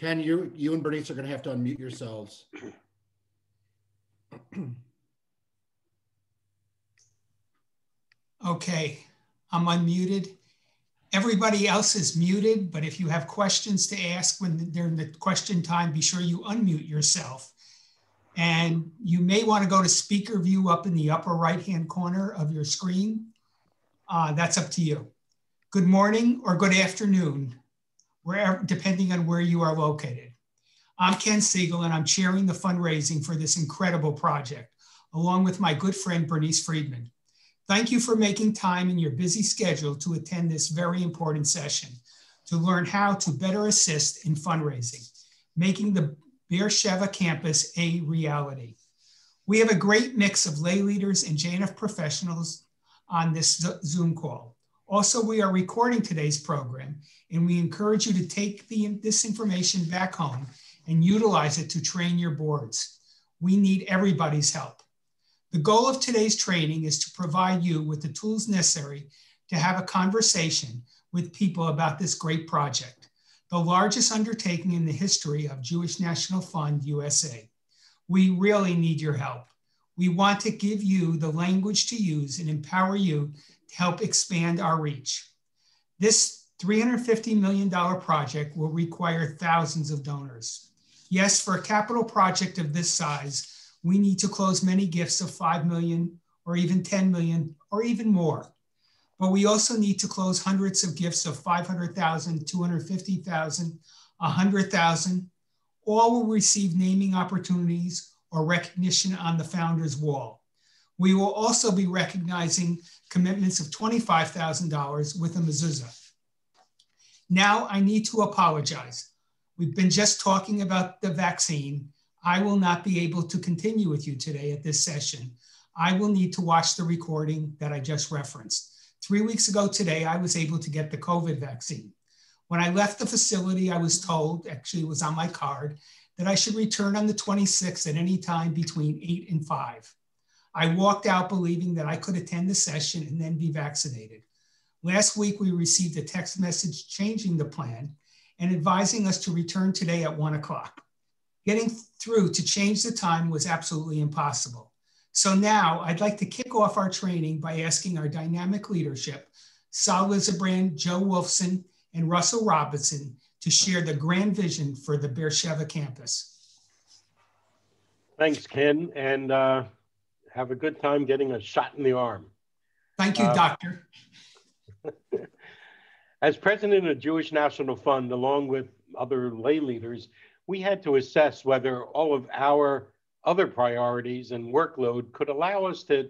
Ken, you and Bernice are going to have to unmute yourselves. Okay, I'm unmuted. Everybody else is muted, but if you have questions to ask when during the question time, be sure you unmute yourself. And you may want to go to speaker view up in the upper right-hand corner of your screen. That's up to you. Good morning or good afternoon, wherever, depending on where you are located. I'm Ken Siegel, and I'm chairing the fundraising for this incredible project, along with my good friend, Bernice Friedman. Thank you for making time in your busy schedule to attend this very important session to learn how to better assist in fundraising, making the Beersheba campus a reality. We have a great mix of lay leaders and JNF professionals on this Zoom call. Also, we are recording today's program, and we encourage you to take this information back home and utilize it to train your boards. We need everybody's help. The goal of today's training is to provide you with the tools necessary to have a conversation with people about this great project, the largest undertaking in the history of Jewish National Fund USA. We really need your help. We want to give you the language to use and empower you to help expand our reach. This $350 million project will require thousands of donors. Yes, for a capital project of this size, we need to close many gifts of 5 million or even 10 million or even more. But we also need to close hundreds of gifts of 500,000, 250,000, 100,000. All will receive naming opportunities or recognition on the founder's wall. We will also be recognizing commitments of $25,000 with a mezuzah. Now I need to apologize. We've been just talking about the vaccine. I will not be able to continue with you today at this session. I will need to watch the recording that I just referenced. 3 weeks ago today, I was able to get the COVID vaccine. When I left the facility, I was told, actually it was on my card, that I should return on the 26th at any time between 8 and 5. I walked out believing that I could attend the session and then be vaccinated. Last week, we received a text message changing the plan and advising us to return today at 1 o'clock. Getting through to change the time was absolutely impossible. So now I'd like to kick off our training by asking our dynamic leadership, Sal Lizabrand, Joe Wolfson, and Russell Robinson to share the grand vision for the Beersheba campus. Thanks, Ken, and have a good time getting a shot in the arm. Thank you, Doctor. As president of Jewish National Fund, along with other lay leaders, we had to assess whether all of our other priorities and workload could allow us to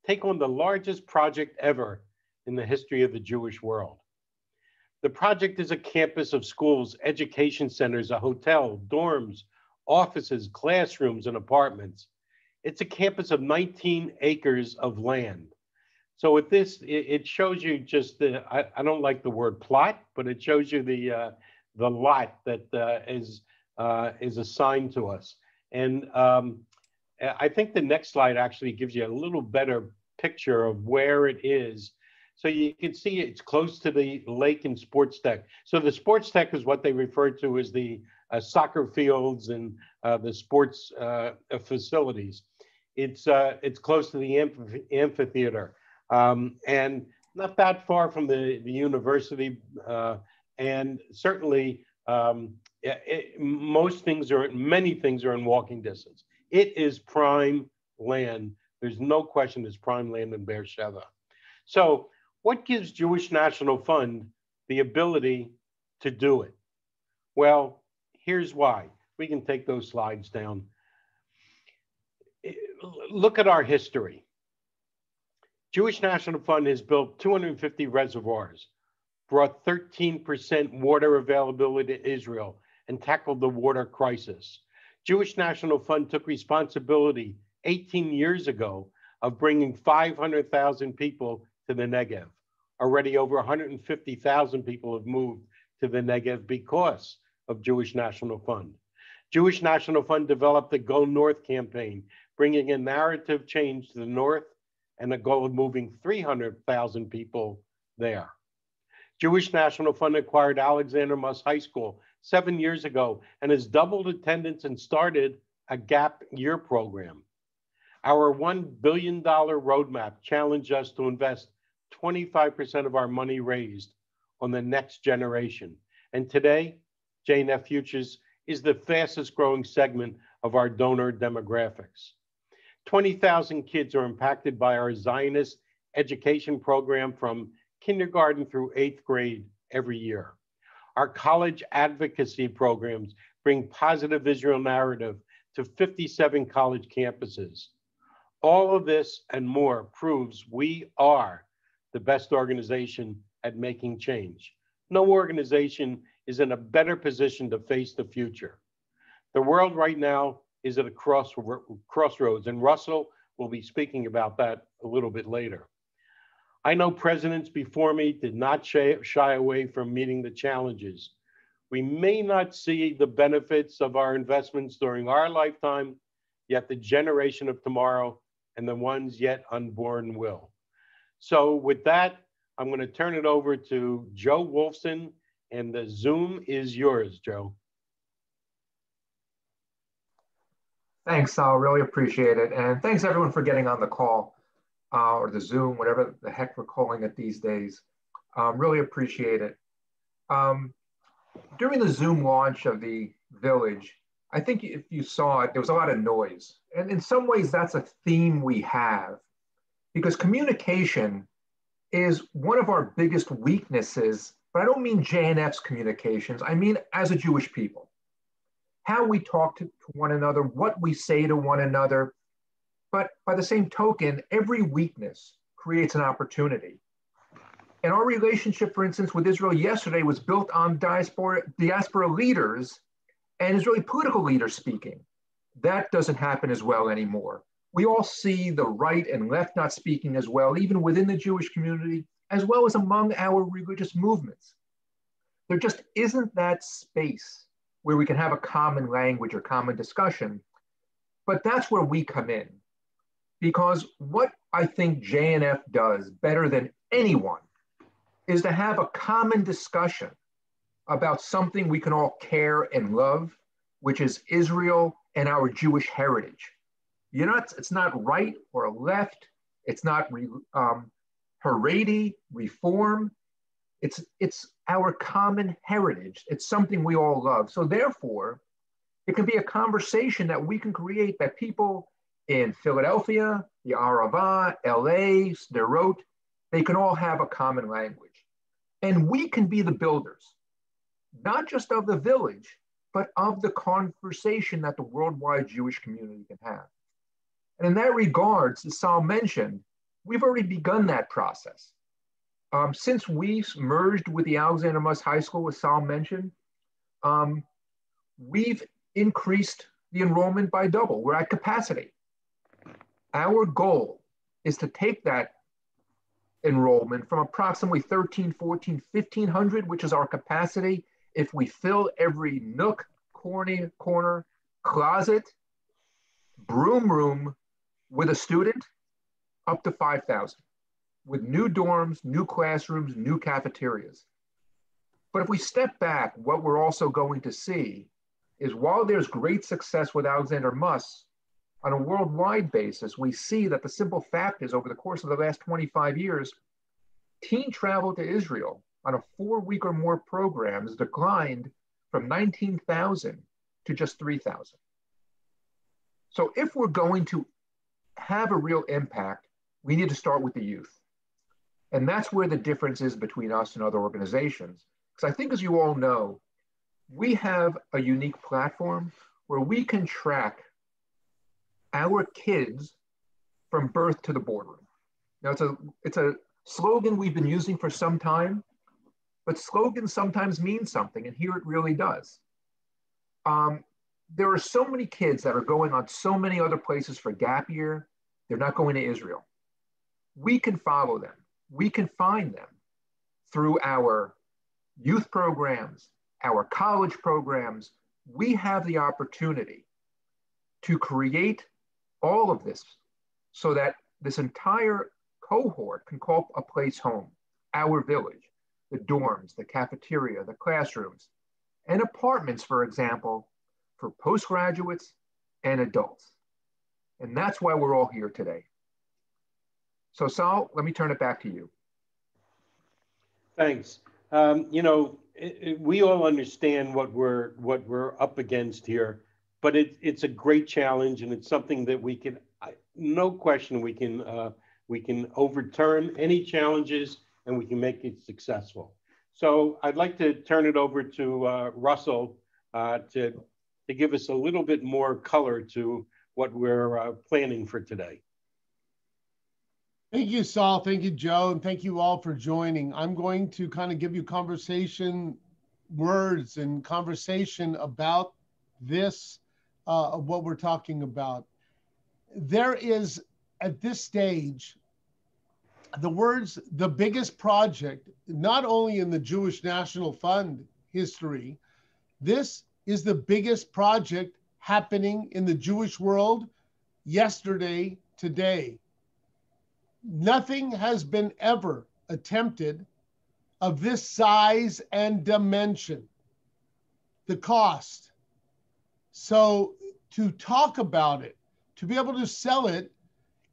take on the largest project ever in the history of the Jewish world. The project is a campus of schools, education centers, a hotel, dorms, offices, classrooms, and apartments. It's a campus of 19 acres of land. So with this, it shows you just the, I don't like the word plot, but it shows you the lot that is assigned to us. And I think the next slide actually gives you a little better picture of where it is. So you can see it's close to the lake and sports deck. So the sports deck is what they refer to as the soccer fields and the sports facilities. It's close to the amphitheater and not that far from the university. And certainly many things are in walking distance. It is prime land. There's no question it's prime land in Beersheba. So what gives Jewish National Fund the ability to do it? Well, here's why. We can take those slides down. Look at our history. Jewish National Fund has built 250 reservoirs, brought 13% water availability to Israel, and tackled the water crisis. Jewish National Fund took responsibility 18 years ago of bringing 500,000 people to the Negev. Already over 150,000 people have moved to the Negev because of Jewish National Fund. Jewish National Fund developed the Go North campaign, bringing a narrative change to the North and a goal of moving 300,000 people there. Jewish National Fund acquired Alexander Muss High School 7 years ago and has doubled attendance and started a gap year program. Our $1 billion roadmap challenged us to invest 25% of our money raised on the next generation. And today, J&F Futures is the fastest growing segment of our donor demographics. 20,000 kids are impacted by our Zionist education program from kindergarten through 8th grade every year. Our college advocacy programs bring positive Israel narrative to 57 college campuses. All of this and more proves we are the best organization at making change. No organization is in a better position to face the future. The world right now is at a crossroads, and Russell will be speaking about that a little bit later. I know presidents before me did not shy away from meeting the challenges. We may not see the benefits of our investments during our lifetime, yet the generation of tomorrow and the ones yet unborn will. So with that, I'm going to turn it over to Joe Wolfson, and the Zoom is yours, Joe. Thanks, Sal. Really appreciate it. And thanks everyone for getting on the call or the Zoom, whatever the heck we're calling it these days. Really appreciate it. During the Zoom launch of the Village, I think if you saw it, there was a lot of noise. And in some ways, that's a theme we have, because communication is one of our biggest weaknesses, but I don't mean JNF's communications, I mean as a Jewish people. How we talk to one another, what we say to one another, but by the same token, every weakness creates an opportunity. And our relationship, for instance, with Israel yesterday was built on diaspora leaders and Israeli political leaders speaking. That doesn't happen as well anymore. We all see the right and left not speaking as well, even within the Jewish community, as well as among our religious movements. There just isn't that space where we can have a common language or common discussion. But that's where we come in. Because what I think JNF does better than anyone is to have a common discussion about something we can all care and love, which is Israel and our Jewish heritage. It's not right or left. It's not Haredi, reform. It's our common heritage. It's something we all love. So therefore, it can be a conversation that we can create that people in Philadelphia, the Arava, LA, Sderot, they can all have a common language. And we can be the builders, not just of the Village, but of the conversation that the worldwide Jewish community can have. And in that regard, as Sal mentioned, we've already begun that process. Since we merged with the Alexander Muss High School, as Sal mentioned, we've increased the enrollment by double. We're at capacity. Our goal is to take that enrollment from approximately 13, 14, 1,500, which is our capacity. If we fill every nook, corner, closet, broom room with a student, up to 5,000, with new dorms, new classrooms, new cafeterias. But if we step back, what we're also going to see is while there's great success with Alexander Muss, on a worldwide basis, we see that the simple fact is over the course of the last 25 years, teen travel to Israel on a 4-week or more program has declined from 19,000 to just 3,000. So if we're going to have a real impact, we need to start with the youth. And that's where the difference is between us and other organizations. Because I think, as you all know, we have a unique platform where we can track our kids from birth to the boardroom. Now, it's a slogan we've been using for some time, but slogans sometimes mean something, and here it really does. There are so many kids that are going on so many other places for gap year, they're not going to Israel. We can follow them. We can find them through our youth programs, our college programs. We have the opportunity to create all of this so that this entire cohort can call a place home, our village, the dorms, the cafeteria, the classrooms. and apartments, for example, for postgraduates and adults. And that's why we're all here today. So Sal, let me turn it back to you. Thanks. You know, we all understand what we're up against here, but it's a great challenge, and it's something that we can, no question, we can overturn any challenges, and we can make it successful. So I'd like to turn it over to Russell to give us a little bit more color to what we're planning for today. Thank you, Saul. Thank you, Joe. And thank you all for joining. I'm going to kind of give you conversation words and conversation about this, of what we're talking about. There is, at this stage, the words, the biggest project, not only in the Jewish National Fund history, this is the biggest project happening in the Jewish world yesterday, today. Nothing has been ever attempted of this size and dimension, the cost. So to talk about it, to be able to sell it,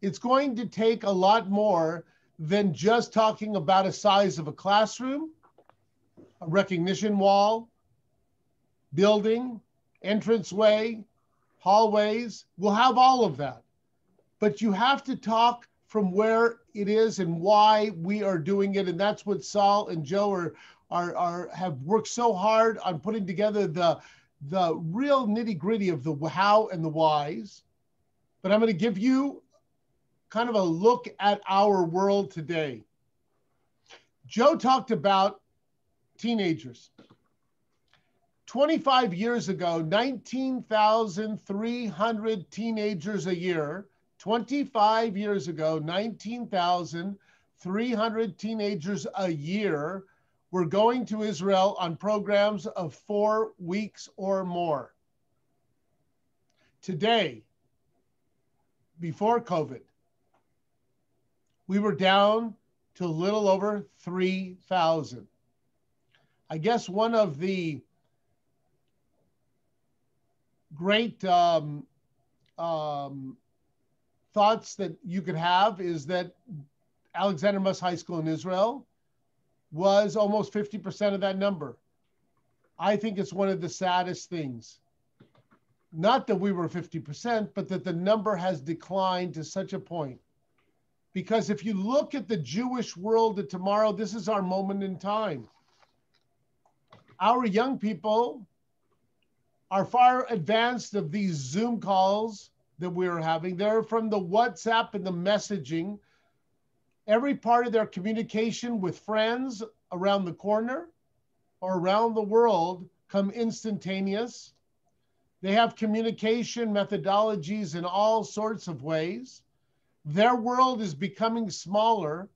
it's going to take a lot more than just talking about a size of a classroom, a recognition wall, building, entranceway, hallways. We'll have all of that. But you have to talk from where it is and why we are doing it. And that's what Saul and Joe have worked so hard on putting together the real nitty gritty of the how and the whys. But I'm going to give you kind of a look at our world today. Joe talked about teenagers. 25 years ago, 19,300 teenagers a year. 25 years ago, 19,300 teenagers a year were going to Israel on programs of 4 weeks or more. Today, before COVID, we were down to a little over 3,000. I guess one of the great thoughts that you could have is that Alexander Muss High School in Israel was almost 50% of that number. I think it's one of the saddest things. Not that we were 50%, but that the number has declined to such a point. Because if you look at the Jewish world of tomorrow, this is our moment in time. Our young people are far advanced of these Zoom calls that we're having. They're from the WhatsApp and the messaging. Every part of their communication with friends around the corner or around the world come instantaneous. They have communication methodologies in all sorts of ways. Their world is becoming smaller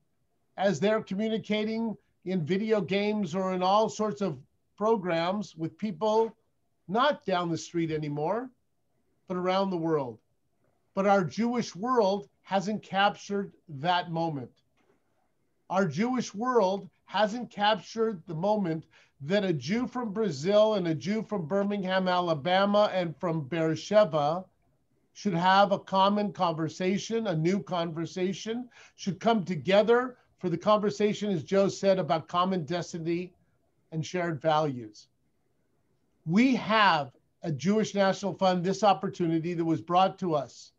as they're communicating in video games or in all sorts of programs with people not down the street anymore, but around the world. But our Jewish world hasn't captured that moment. Our Jewish world hasn't captured the moment that a Jew from Brazil and a Jew from Birmingham, Alabama, and from Beersheba should have a common conversation, a new conversation, should come together for the conversation, as Joe said, about common destiny and shared values. We have a Jewish National Fund, this opportunity that was brought to us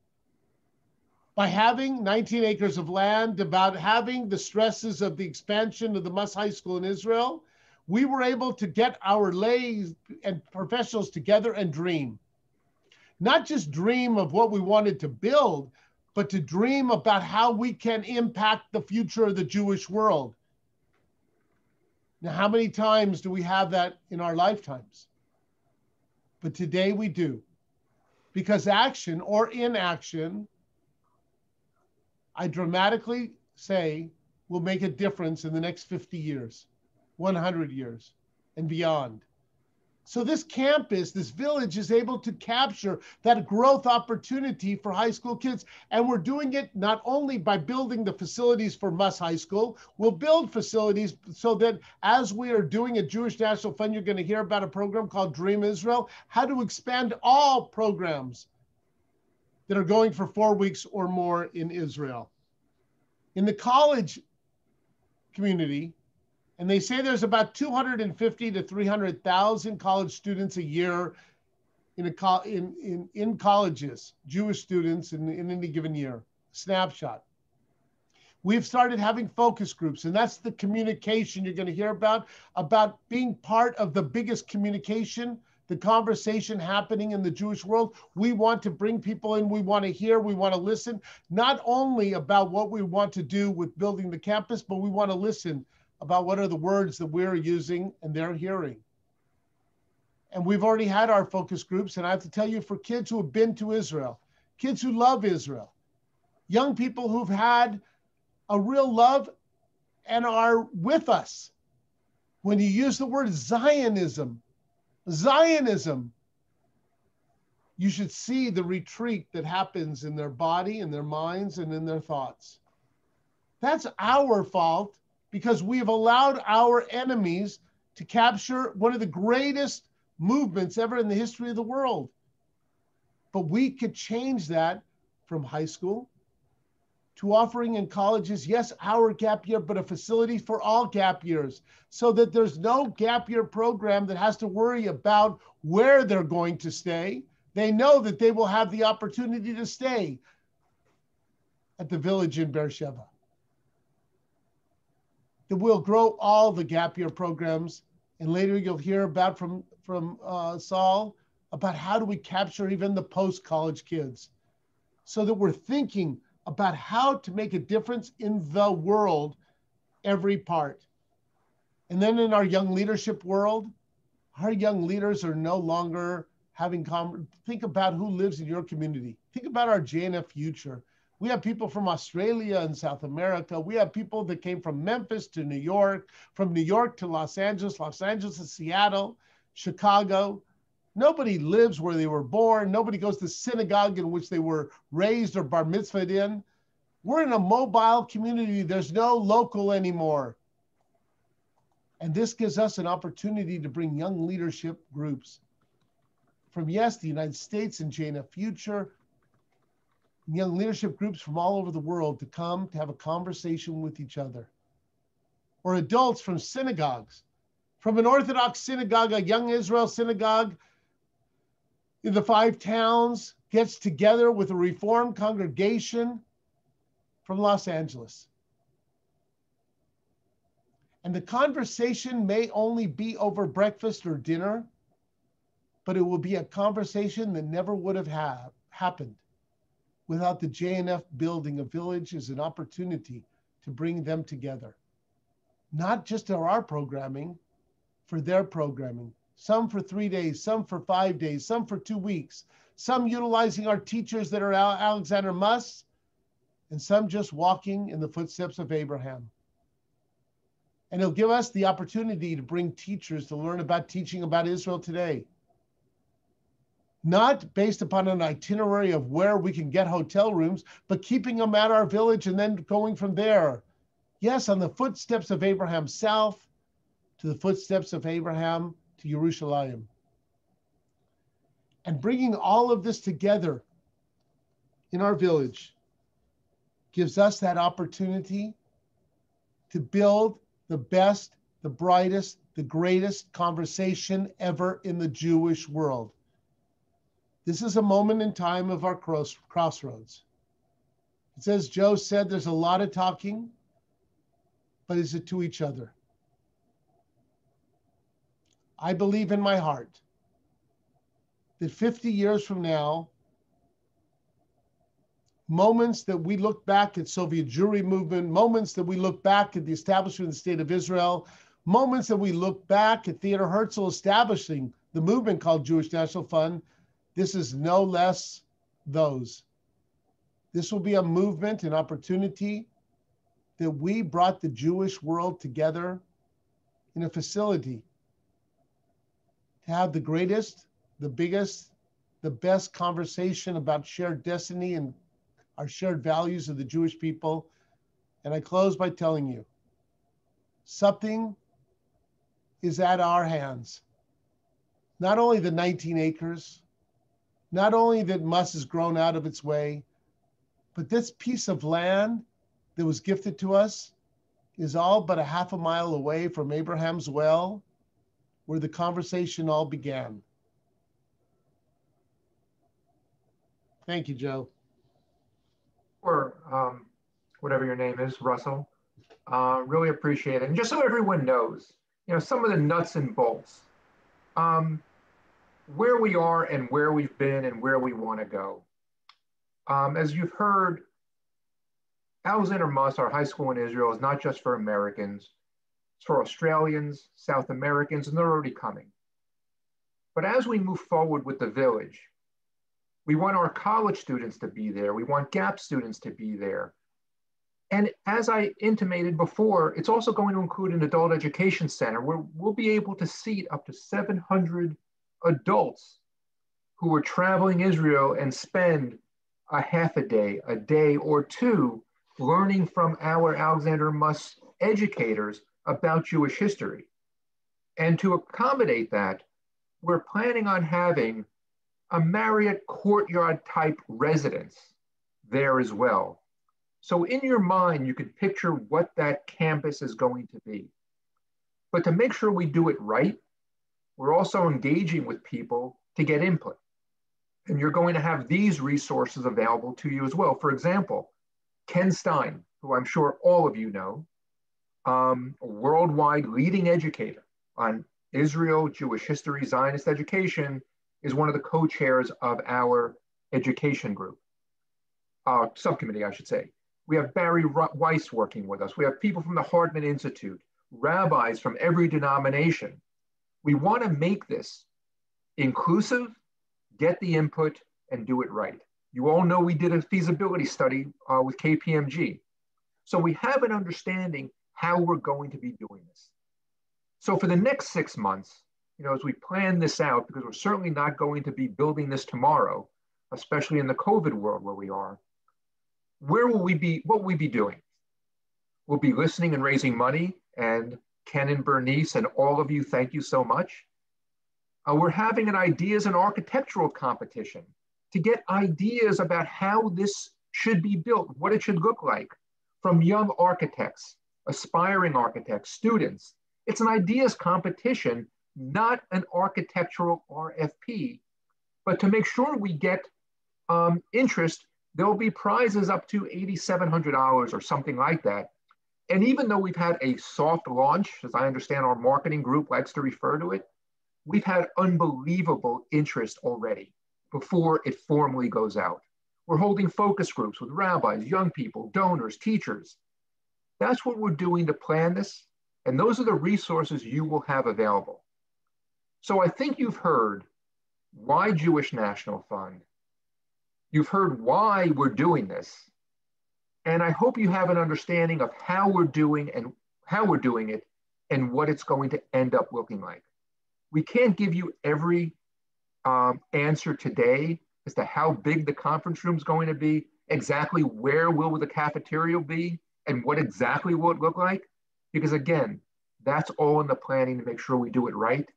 by having 19 acres of land, about having the stresses of the expansion of the Muss High School in Israel. We were able to get our lays and professionals together and dream. Not just dream of what we wanted to build, but to dream about how we can impact the future of the Jewish world. Now, how many times do we have that in our lifetimes? But today we do. Because action or inaction, I dramatically say, will make a difference in the next 50 years, 100 years, and beyond. So this campus, this village is able to capture that growth opportunity for high school kids. And we're doing it not only by building the facilities for Muss High School, we'll build facilities so that as we are doing at Jewish National Fund, you're going to hear about a program called Dream Israel, how to expand all programs that are going for 4 weeks or more in Israel. In the college community, and they say there's about 250 to 300,000 college students a year in colleges, Jewish students in any given year, snapshot. We've started having focus groups, and that's the communication you're going to hear about being part of the biggest communication, the conversation happening in the Jewish world. We want to bring people in, we want to hear, we want to listen, not only about what we want to do with building the campus, but we want to listen about what are the words that we're using and they're hearing. And we've already had our focus groups. And I have to tell you, for kids who have been to Israel, kids who love Israel, young people who've had a real love and are with us. When you use the word Zionism, you should see the retreat that happens in their body, in their minds, and in their thoughts. That's our fault, because we have allowed our enemies to capture one of the greatest movements ever in the history of the world. But we could change that from high school to offering in colleges, yes, our gap year, but a facility for all gap years, so that there's no gap year program that has to worry about where they're going to stay. They know that they will have the opportunity to stay at the village in Beersheba. That we'll grow all the gap year programs. And later you'll hear about from Saul about how do we capture even the post-college kids, so that we're thinking about how to make a difference in the world, every part. And then in our young leadership world, our young leaders are no longer having, think about who lives in your community. Think about our JNF future. We have people from Australia and South America. We have people that came from Memphis to New York, from New York to Los Angeles to Seattle, Chicago. Nobody lives where they were born. Nobody goes to synagogue in which they were raised or bar mitzvahed in. We're in a mobile community. There's no local anymore. And this gives us an opportunity to bring young leadership groups from, yes, the United States and JNF Future, young leadership groups from all over the world to come to have a conversation with each other. Or adults from synagogues, from an Orthodox synagogue, a young Israel synagogue in the 5 towns gets together with a Reformed congregation from Los Angeles. And the conversation may only be over breakfast or dinner, but it will be a conversation that never would have happened without the JNF building a village as an opportunity to bring them together. Not just for our programming, for their programming. Some for 3 days, some for 5 days, some for 2 weeks, some utilizing our teachers that are Alexander Muss, and some just walking in the footsteps of Abraham. And it'll give us the opportunity to bring teachers to learn about teaching about Israel today. Not based upon an itinerary of where we can get hotel rooms, but keeping them at our village and then going from there. Yes, on the footsteps of Abraham south to the footsteps of Abraham to Jerusalem. And bringing all of this together in our village gives us that opportunity to build the best, the brightest, the greatest conversation ever in the Jewish world. This is a moment in time of our crossroads. It says, Joe said, there's a lot of talking, but is it to each other? I believe in my heart that 50 years from now, moments that we look back at Soviet Jewry movement, moments that we look back at the establishment of the State of Israel, moments that we look back at Theodor Herzl establishing the movement called Jewish National Fund, this is no less those. This will be a movement, an opportunity that we brought the Jewish world together in a facility to have the greatest, the biggest, the best conversation about shared destiny and our shared values of the Jewish people. And I close by telling you, something is at our hands. Not only the 19 acres, not only that Mus has grown out of its way, but this piece of land that was gifted to us is all but a half a mile away from Abraham's well, where the conversation all began. Thank you, Joe. Or whatever your name is, Russell. Really appreciate it. And just so everyone knows, some of the nuts and bolts, where we are and where we've been and where we want to go. As you've heard, Alexander Muss, our high school in Israel, is not just for Americans, it's for Australians, South Americans, and they're already coming. But as we move forward with the village, we want our college students to be there. We want GAP students to be there. And as I intimated before, it's also going to include an adult education center where we'll be able to seat up to 700 adults who are traveling Israel and spend a half a day or two learning from our Alexander Muss educators about Jewish history. And to accommodate that, we're planning on having a Marriott courtyard type residence there as well. So in your mind, you can picture what that campus is going to be. But to make sure we do it right, we're also engaging with people to get input. And you're going to have these resources available to you as well. For example, Ken Stein, who I'm sure all of you know, a worldwide leading educator on Israel, Jewish history, Zionist education, is one of the co-chairs of our education group, subcommittee, I should say. We have Barry Weiss working with us. We have people from the Hartman Institute, rabbis from every denomination. We want to make this inclusive, get the input, and do it right. You all know we did a feasibility study with KPMG. So we have an understanding how we're going to be doing this. So for the next 6 months, as we plan this out, because we're certainly not going to be building this tomorrow, especially in the COVID world where we are, what will we be doing? We'll be listening and raising money, and Ken and Bernice and all of you, thank you so much. We're having an ideas and architectural competition to get ideas about how this should be built, what it should look like, from young architects, aspiring architects, students. It's an ideas competition, not an architectural RFP, but to make sure we get interest, there'll be prizes up to $8,700 or something like that. And even though we've had a soft launch, as I understand our marketing group likes to refer to it, we've had unbelievable interest already before it formally goes out. We're holding focus groups with rabbis, young people, donors, teachers. That's what we're doing to plan this. And those are the resources you will have available. So I think you've heard why Jewish National Fund. You've heard why we're doing this. And I hope you have an understanding of how we're doing it and what it's going to end up looking like. We can't give you every answer today as to how big the conference room is going to be, exactly where will the cafeteria be, and what exactly will it look like. Because again, that's all in the planning to make sure we do it right.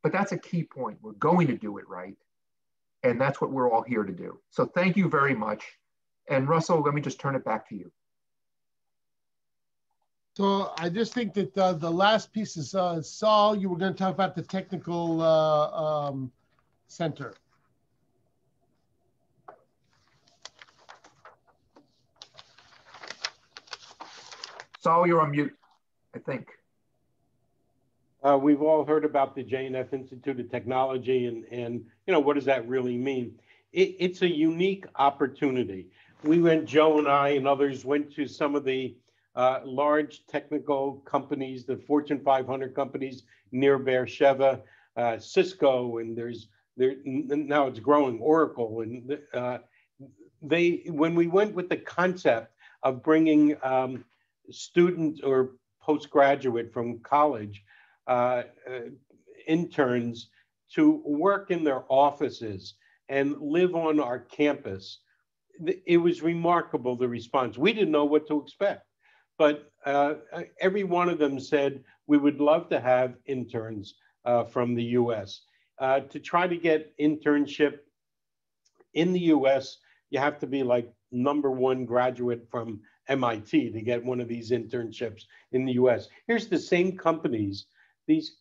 But that's a key point. We're going to do it right. And that's what we're all here to do. So thank you very much. And Russell, let me just turn it back to you. So I just think that the last piece is, Saul, you were going to talk about the technical center. Saul, you're on mute, I think. We've all heard about the J&F Institute of Technology and what does that really mean? It's a unique opportunity. Joe and I and others went to some of the large technical companies, the Fortune 500 companies near Beersheba, Cisco, and now it's growing, Oracle. And when we went with the concept of bringing students or postgraduate from college, interns to work in their offices and live on our campus. It was remarkable, the response. We didn't know what to expect, but every one of them said, we would love to have interns from the US. To try to get internship in the US, you have to be like #1 graduate from MIT to get one of these internships in the US. Here's the same companies, these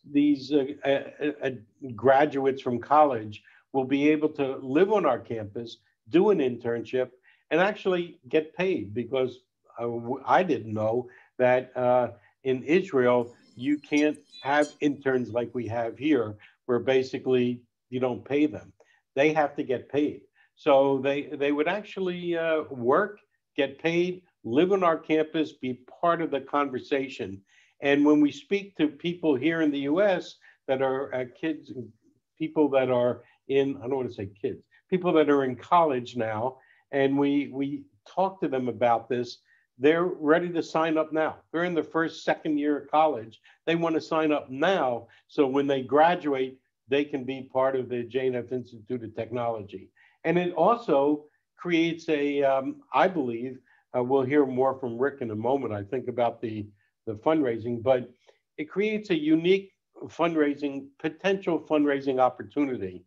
graduates from college will be able to live on our campus, do an internship, and actually get paid, because I didn't know that in Israel, you can't have interns like we have here, where basically you don't pay them. They have to get paid. So they would actually work, get paid, live on our campus, be part of the conversation. And when we speak to people here in the US that are kids, people that are in, I don't want to say kids, people that are in college now, and we talk to them about this, they're ready to sign up now. They're in the first, second year of college. They want to sign up now, so when they graduate, they can be part of the J&F Institute of Technology. And it also creates a, I believe, we'll hear more from Rick in a moment, I think, about the fundraising, but it creates a unique potential fundraising opportunity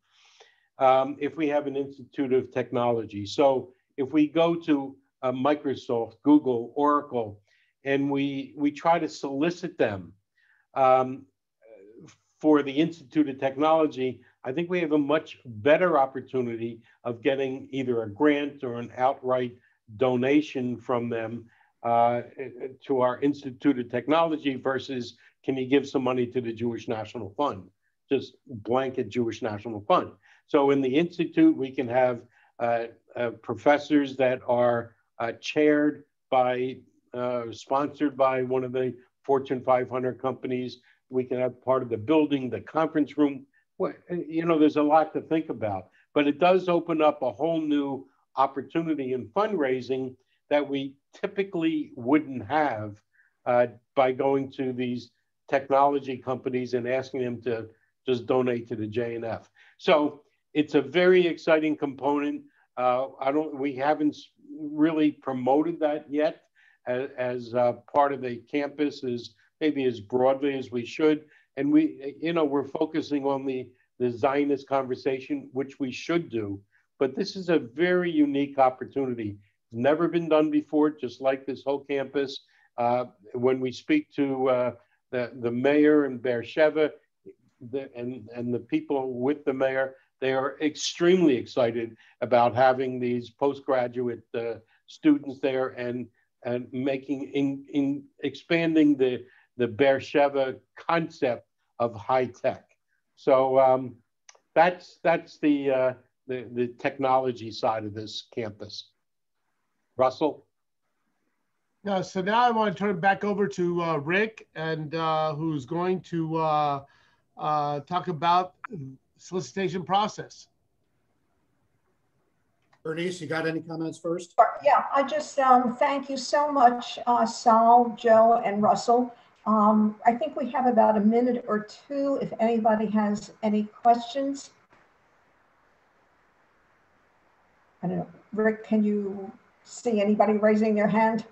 if we have an Institute of Technology. So if we go to Microsoft, Google, Oracle, and we try to solicit them for the Institute of Technology, I think we have a much better opportunity of getting either a grant or an outright donation from them to our Institute of Technology versus, can you give some money to the Jewish National Fund? Just blanket Jewish National Fund. So in the Institute, we can have professors that are chaired by, sponsored by one of the Fortune 500 companies. We can have part of the building, the conference room. Well, you know, there's a lot to think about, but it does open up a whole new opportunity in fundraising that we typically wouldn't have by going to these technology companies and asking them to just donate to the J&F. So it's a very exciting component. We haven't really promoted that yet as part of the campus, maybe as broadly as we should. And we're focusing on the Zionist conversation, which we should do. But this is a very unique opportunity. It's never been done before, just like this whole campus. When we speak to the mayor in Beersheba and the people with the mayor, they are extremely excited about having these postgraduate students there and expanding the Beersheba concept of high tech. So that's the technology side of this campus. Russell? No, so now I want to turn it back over to Rick, and who's going to talk about solicitation process. Bernice, you got any comments first? Yeah, I just thank you so much, Sal, Joe, and Russell. I think we have about a minute or two if anybody has any questions. I don't know. Rick, can you see anybody raising their hand?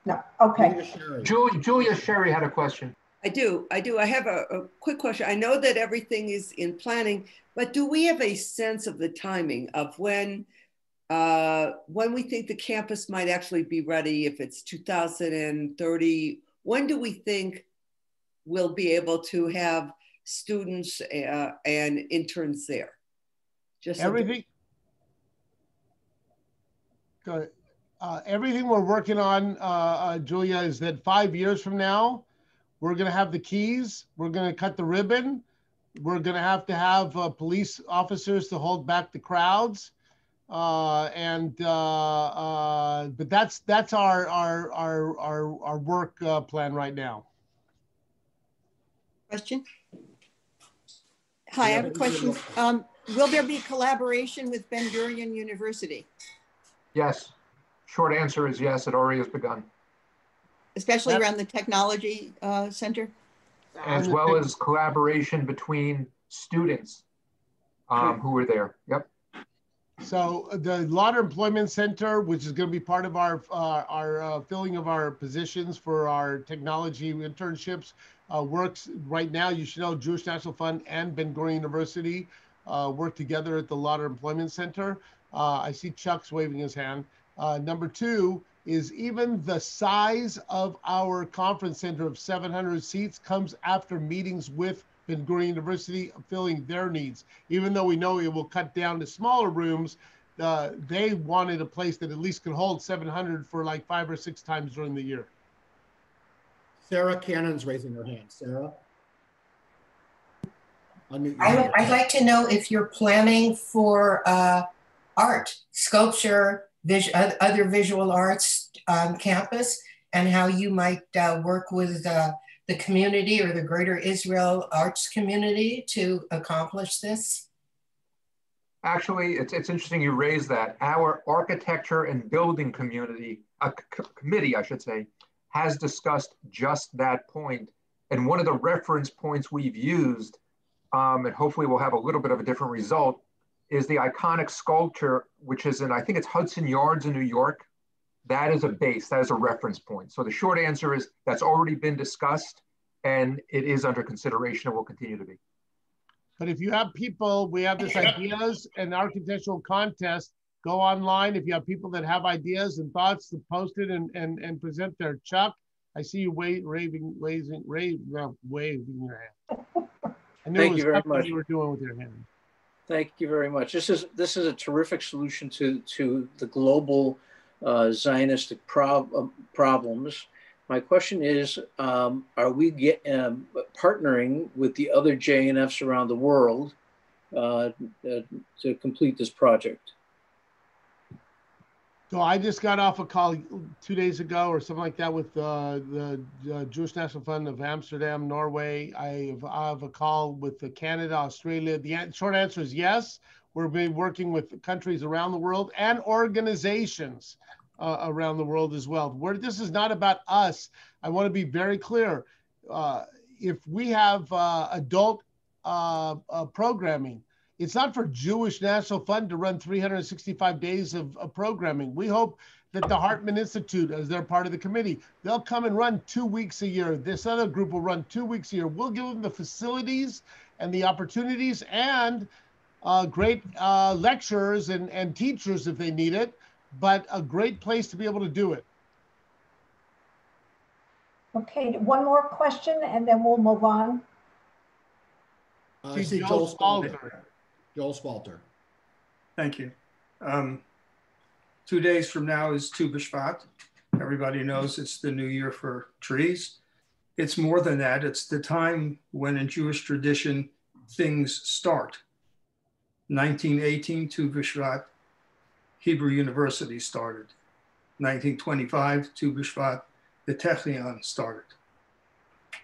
No. Okay. Julia Sherry had a question. I do. I have a quick question. I know that everything is in planning, but do we have a sense of the timing of when we think the campus might actually be ready? If it's 2030, when do we think we'll be able to have students and interns there? Just everything. Good. Everything we're working on, Julia, is that 5 years from now, we're going to have the keys. We're going to cut the ribbon. We're going to have police officers to hold back the crowds. But that's our work plan right now. Question. Hi, I have a question. Will there be collaboration with Bendurian University? Yes. Short answer is yes. It already has begun. Especially around the technology center? As well as collaboration between students who were there. Yep. So the Lauder Employment Center, which is going to be part of our filling of our positions for our technology internships, works right now. You should know Jewish National Fund and Bendurian University work together at the Lauder Employment Center. I see Chuck's waving his hand. Number two is even the size of our conference center of 700 seats comes after meetings with Bendurian University filling their needs. Even though we know it will cut down to smaller rooms, they wanted a place that at least could hold 700 for like 5 or 6 times during the year. Sarah Cannon's raising her hand. Sarah? I'd like to know if you're planning for art, sculpture, other visual arts on campus, and how you might work with the community or the greater Israel arts community to accomplish this? Actually, it's interesting you raised that. Our architecture and building community, committee, I should say, has discussed just that point. And one of the reference points we've used, and hopefully we'll have a little bit of a different result, is the iconic sculpture, which is in, I think it's Hudson Yards in New York. That is a base, that is a reference point. So the short answer is that's already been discussed and it is under consideration and will continue to be. But if you have people, we have this ideas and architectural contest, go online. If you have people that have ideas and thoughts to post it and present their. Chuck, I see you waving your hand. I knew Thank you very much. You were doing with your hand. Thank you very much. This is a terrific solution to the global Zionistic problems. My question is, are we partnering with the other JNFs around the world to complete this project? So I just got off a call 2 days ago or something like that with the Jewish National Fund of Amsterdam, Norway. I have a call with Canada, Australia. The short answer is yes. We're working with countries around the world and organizations around the world as well. This is not about us. I want to be very clear. If we have adult programming, it's not for Jewish National Fund to run 365 days of programming. We hope that the Hartman Institute, as they're part of the committee, they'll come and run 2 weeks a year. This other group will run 2 weeks a year. We'll give them the facilities and the opportunities and great lecturers and teachers if they need it, but a great place to be able to do it. Okay, one more question and then we'll move on. I see Joel Spalter. Joel Spalter. Thank you. 2 days from now is Tu B'Shvat. Everybody knows it's the new year for trees. It's more than that. It's the time when in Jewish tradition, things start. 1918, Tu B'Shvat, Hebrew University started. 1925, Tu B'Shvat, the Technion started.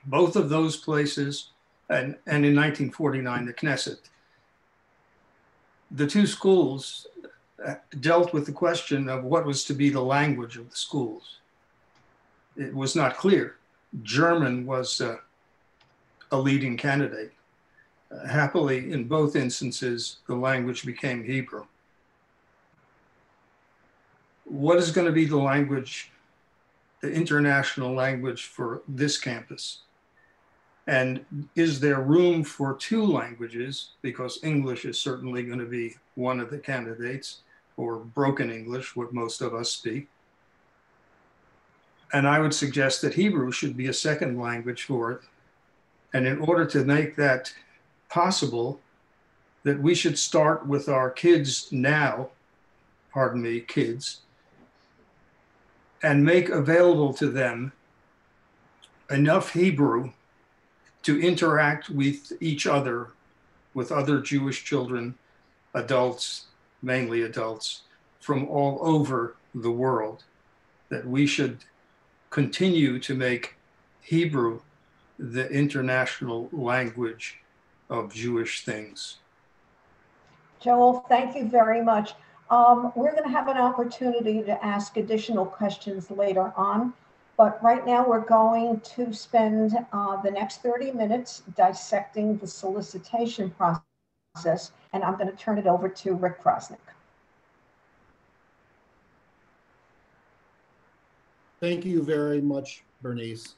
Both of those places, and in 1949, the Knesset. The two schools dealt with the question of what was to be the language of the schools. It was not clear. German was a leading candidate. Happily, in both instances, the language became Hebrew. What is going to be the language, the international language for this campus? And is there room for 2 languages? Because English is certainly going to be one of the candidates, or broken English, what most of us speak. And I would suggest that Hebrew should be a second language for it. And in order to make that possible, that we should start with our kids now, pardon me, kids, and make available to them enough Hebrew to interact with each other, with other Jewish children, adults, mainly adults, from all over the world, that we should continue to make Hebrew the international language of Jewish things. Joel, thank you very much. We're going to have an opportunity to ask additional questions later on. But right now we're going to spend the next 30 minutes dissecting the solicitation process, and I'm going to turn it over to Rick Krosnick. Thank you very much, Bernice.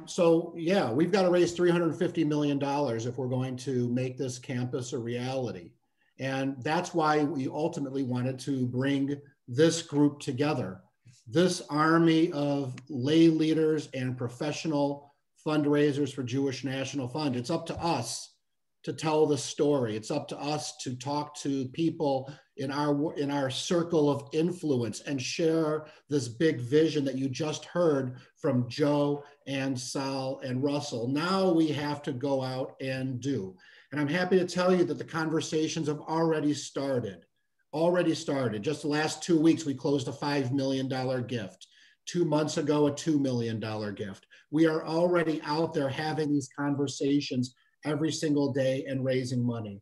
So yeah, we've got to raise $350 million if we're going to make this campus a reality. And that's why we ultimately wanted to bring this group together. This army of lay leaders and professional fundraisers for Jewish National Fund. It's up to us to tell the story. It's up to us to talk to people in our circle of influence and share this big vision that you just heard from Joe and Sal and Russell. Now we have to go out and do. And I'm happy to tell you that the conversations have already started. Just the last 2 weeks, we closed a $5 million gift. 2 months ago, a $2 million gift. We are already out there having these conversations every single day and raising money.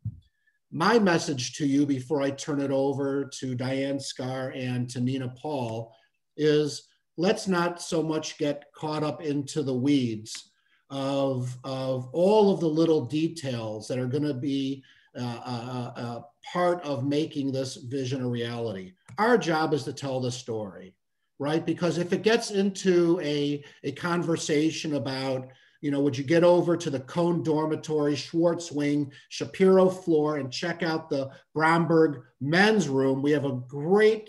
My message to you before I turn it over to Diane Scar and to Nina Paul is let's not so much get caught up into the weeds of all of the little details that are going to be part of making this vision a reality. Our job is to tell the story, right? Because if it gets into a conversation about, you know, would you get over to the Cone Dormitory, Schwartz Wing, Shapiro floor, and check out the Bromberg men's room? We have a great,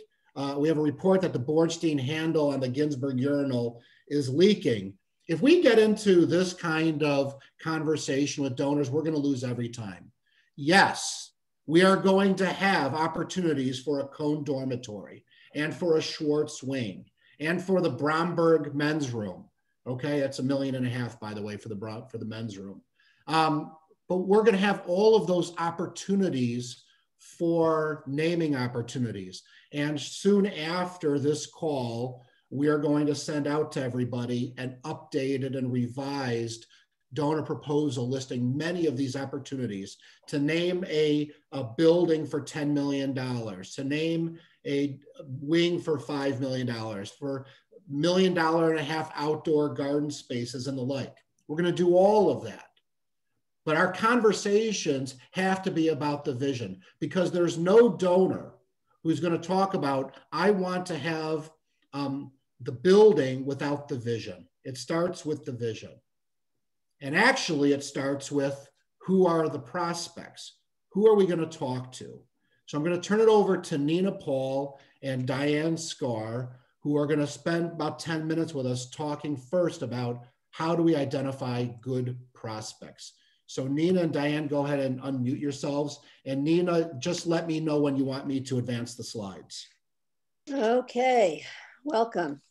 we have a report that the Bornstein handle on the Ginsburg urinal is leaking. If we get into this kind of conversation with donors, we're going to lose every time. Yes, we are going to have opportunities for a Cone Dormitory and for a Schwartz Wing and for the Bromberg men's room. Okay, that's $1.5 million, by the way, for the men's room. But we're going to have all of those opportunities for naming opportunities. And soon after this call, we are going to send out to everybody an updated and revised donor proposal listing many of these opportunities to name a building for $10 million, to name a wing for $5 million, for $1.5 million outdoor garden spaces and the like. We're going to do all of that. But our conversations have to be about the vision, because there's no donor who's going to talk about, I want to have the building without the vision. It starts with the vision. And actually it starts with, who are the prospects? Who are we going to talk to? So I'm going to turn it over to Nina Paul and Diane Scar, who are going to spend about 10 minutes with us talking first about how do we identify good prospects. So Nina and Diane, go ahead and unmute yourselves. And Nina, just let me know when you want me to advance the slides. Okay, welcome.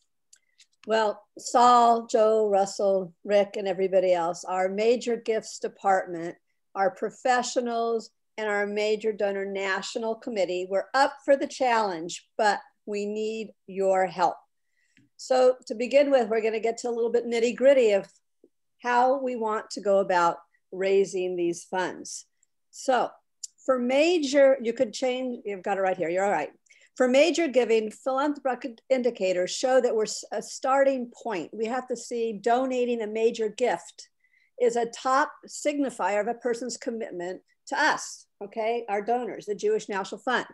Well, Saul, Joe, Russell, Rick, and everybody else, our major gifts department, our professionals, and our major donor national committee, we're up for the challenge, but we need your help. So to begin with, we're going to get to a little bit nitty gritty of how we want to go about raising these funds. So for major, you could change, you've got it right here, you're all right. For major giving, philanthropic indicators show that we're a starting point. We have to see donating a major gift is a top signifier of a person's commitment to us, okay, our donors, the Jewish National Fund.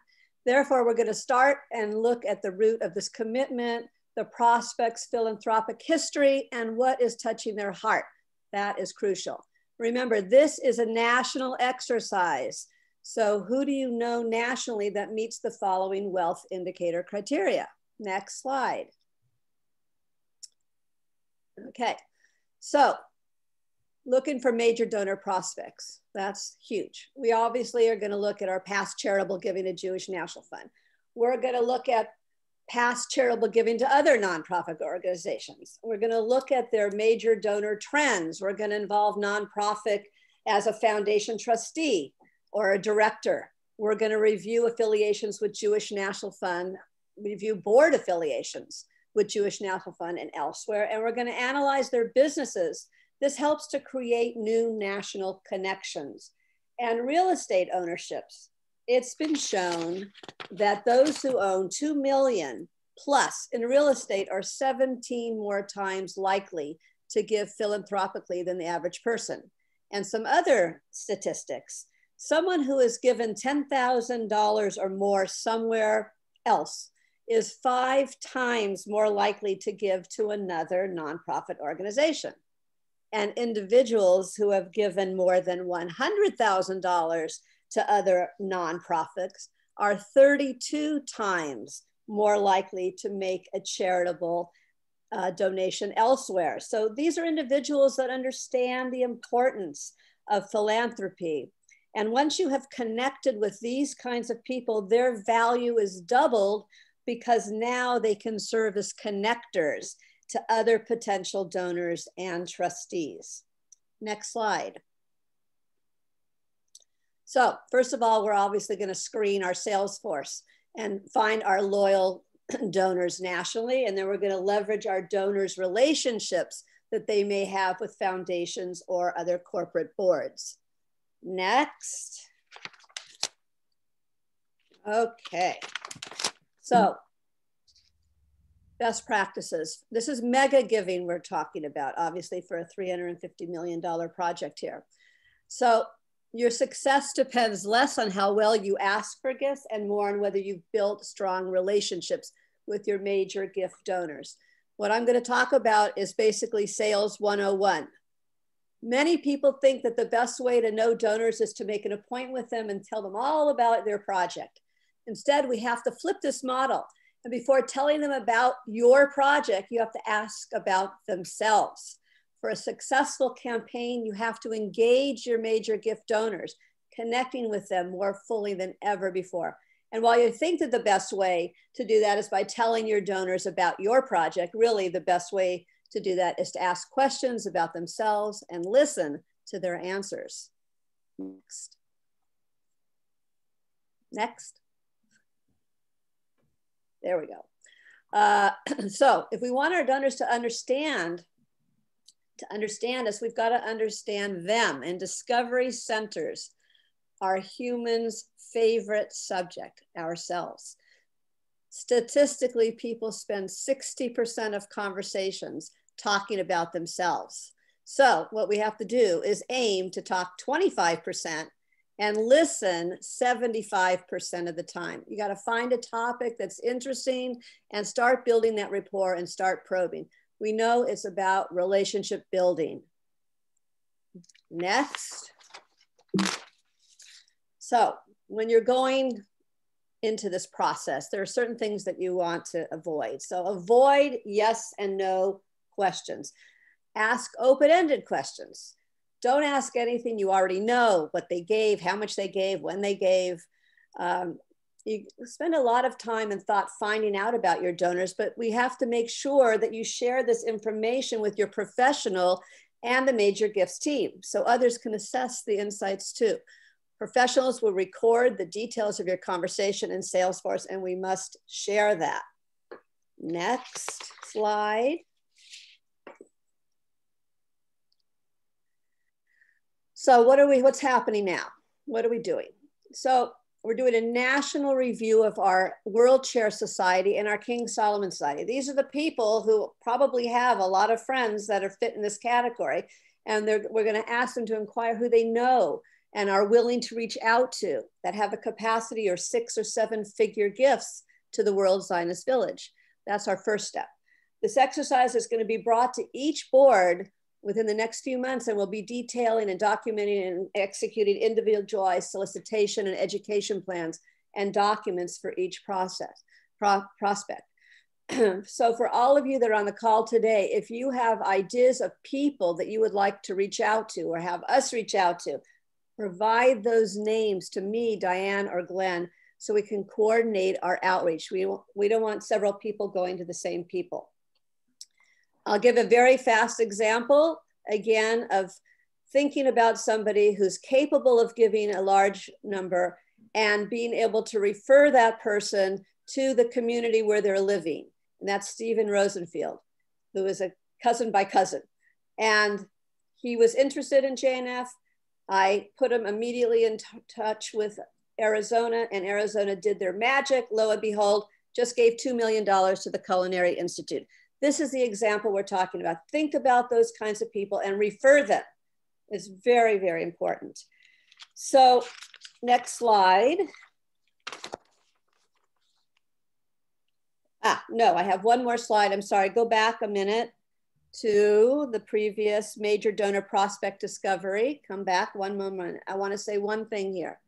Therefore, we're going to start and look at the root of this commitment, the prospect's philanthropic history, and what is touching their heart. That is crucial. Remember, this is a national exercise. So who do you know nationally that meets the following wealth indicator criteria? Next slide. Okay, so looking for major donor prospects. That's huge. We obviously are going to look at our past charitable giving to Jewish National Fund. We're going to look at past charitable giving to other nonprofit organizations. We're going to look at their major donor trends. We're going to involve nonprofit as a foundation trustee or a director. We're going to review affiliations with Jewish National Fund, review board affiliations with Jewish National Fund and elsewhere, and we're going to analyze their businesses. This helps to create new national connections. And real estate ownerships. It's been shown that those who own 2 million plus in real estate are 17 more times likely to give philanthropically than the average person. And some other statistics, someone who is given $10,000 or more somewhere else is 5 times more likely to give to another nonprofit organization. And individuals who have given more than $100,000 to other nonprofits are 32 times more likely to make a charitable donation elsewhere. So these are individuals that understand the importance of philanthropy. And once you have connected with these kinds of people, their value is doubled because now they can serve as connectors to other potential donors and trustees. Next slide. So first of all, we're obviously going to screen our sales force and find our loyal donors nationally. And then we're going to leverage our donors' relationships that they may have with foundations or other corporate boards. Next. Okay. So best practices. This is mega giving we're talking about, obviously, for a $350 million project here. So your success depends less on how well you ask for gifts and more on whether you've built strong relationships with your major gift donors. What I'm going to talk about is basically sales 101. Many people think that the best way to know donors is to make an appointment with them and tell them all about their project. Instead, we have to flip this model. And before telling them about your project, you have to ask about themselves. For a successful campaign, you have to engage your major gift donors, connecting with them more fully than ever before. And while you think that the best way to do that is by telling your donors about your project, really the best way to do that is to ask questions about themselves and listen to their answers. Next. Next. There we go. So if we want our donors to understand us, we've got to understand them. And discovery centers are humans' favorite subject, ourselves. Statistically, people spend 60% of conversations talking about themselves. So what we have to do is aim to talk 25% and listen 75% of the time. You got to find a topic that's interesting and start building that rapport and start probing. We know it's about relationship building. Next. So when you're going into this process, there are certain things that you want to avoid. So avoid yes and no questions. Ask open-ended questions. Don't ask anything you already know, what they gave, how much they gave, when they gave. You spend a lot of time and thought finding out about your donors, but we have to make sure that you share this information with your professional and the major gifts team so others can assess the insights too. Professionals will record the details of your conversation in Salesforce, and we must share that. Next slide. So what's happening now? What are we doing? So we're doing a national review of our World Chair Society and our King Solomon Society. These are the people who probably have a lot of friends that are fit in this category. And we're going to ask them to inquire who they know and are willing to reach out to that have a capacity or 6 or 7 figure gifts to the World Zionist Village. That's our first step. This exercise is going to be brought to each board within the next few months, and we'll be detailing and documenting and executing individualized solicitation and education plans and documents for each prospect. So for all of you that are on the call today, if you have ideas of people that you would like to reach out to or have us reach out to, provide those names to me, Diane, or Glenn, so we can coordinate our outreach. We don't want several people going to the same people. I'll give a very fast example, again, of thinking about somebody who's capable of giving a large number and being able to refer that person to the community where they're living. And that's Stephen Rosenfield, who is a cousin by cousin. And he was interested in JNF. I put him immediately in touch with Arizona, and Arizona did their magic. Lo and behold, just gave $2 million to the Culinary Institute. This is the example we're talking about. Think about those kinds of people and refer them. It's very, very important. So next slide. No, I have one more slide. I'm sorry, go back a minute to the previous major donor prospect discovery. Come back one moment. I want to say one thing here.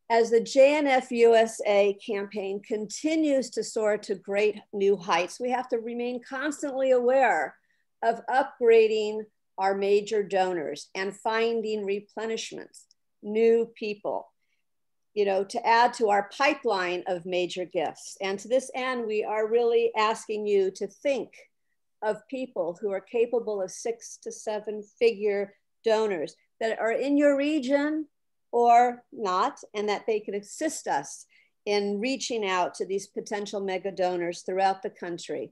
As the JNF USA campaign continues to soar to great new heights, we have to remain constantly aware of upgrading our major donors and finding replenishments, new people, you know, to add to our pipeline of major gifts. And to this end, we are really asking you to think of people who are capable of 6 to 7 figure donors that are in your region or not, and that they can assist us in reaching out to these potential mega donors throughout the country.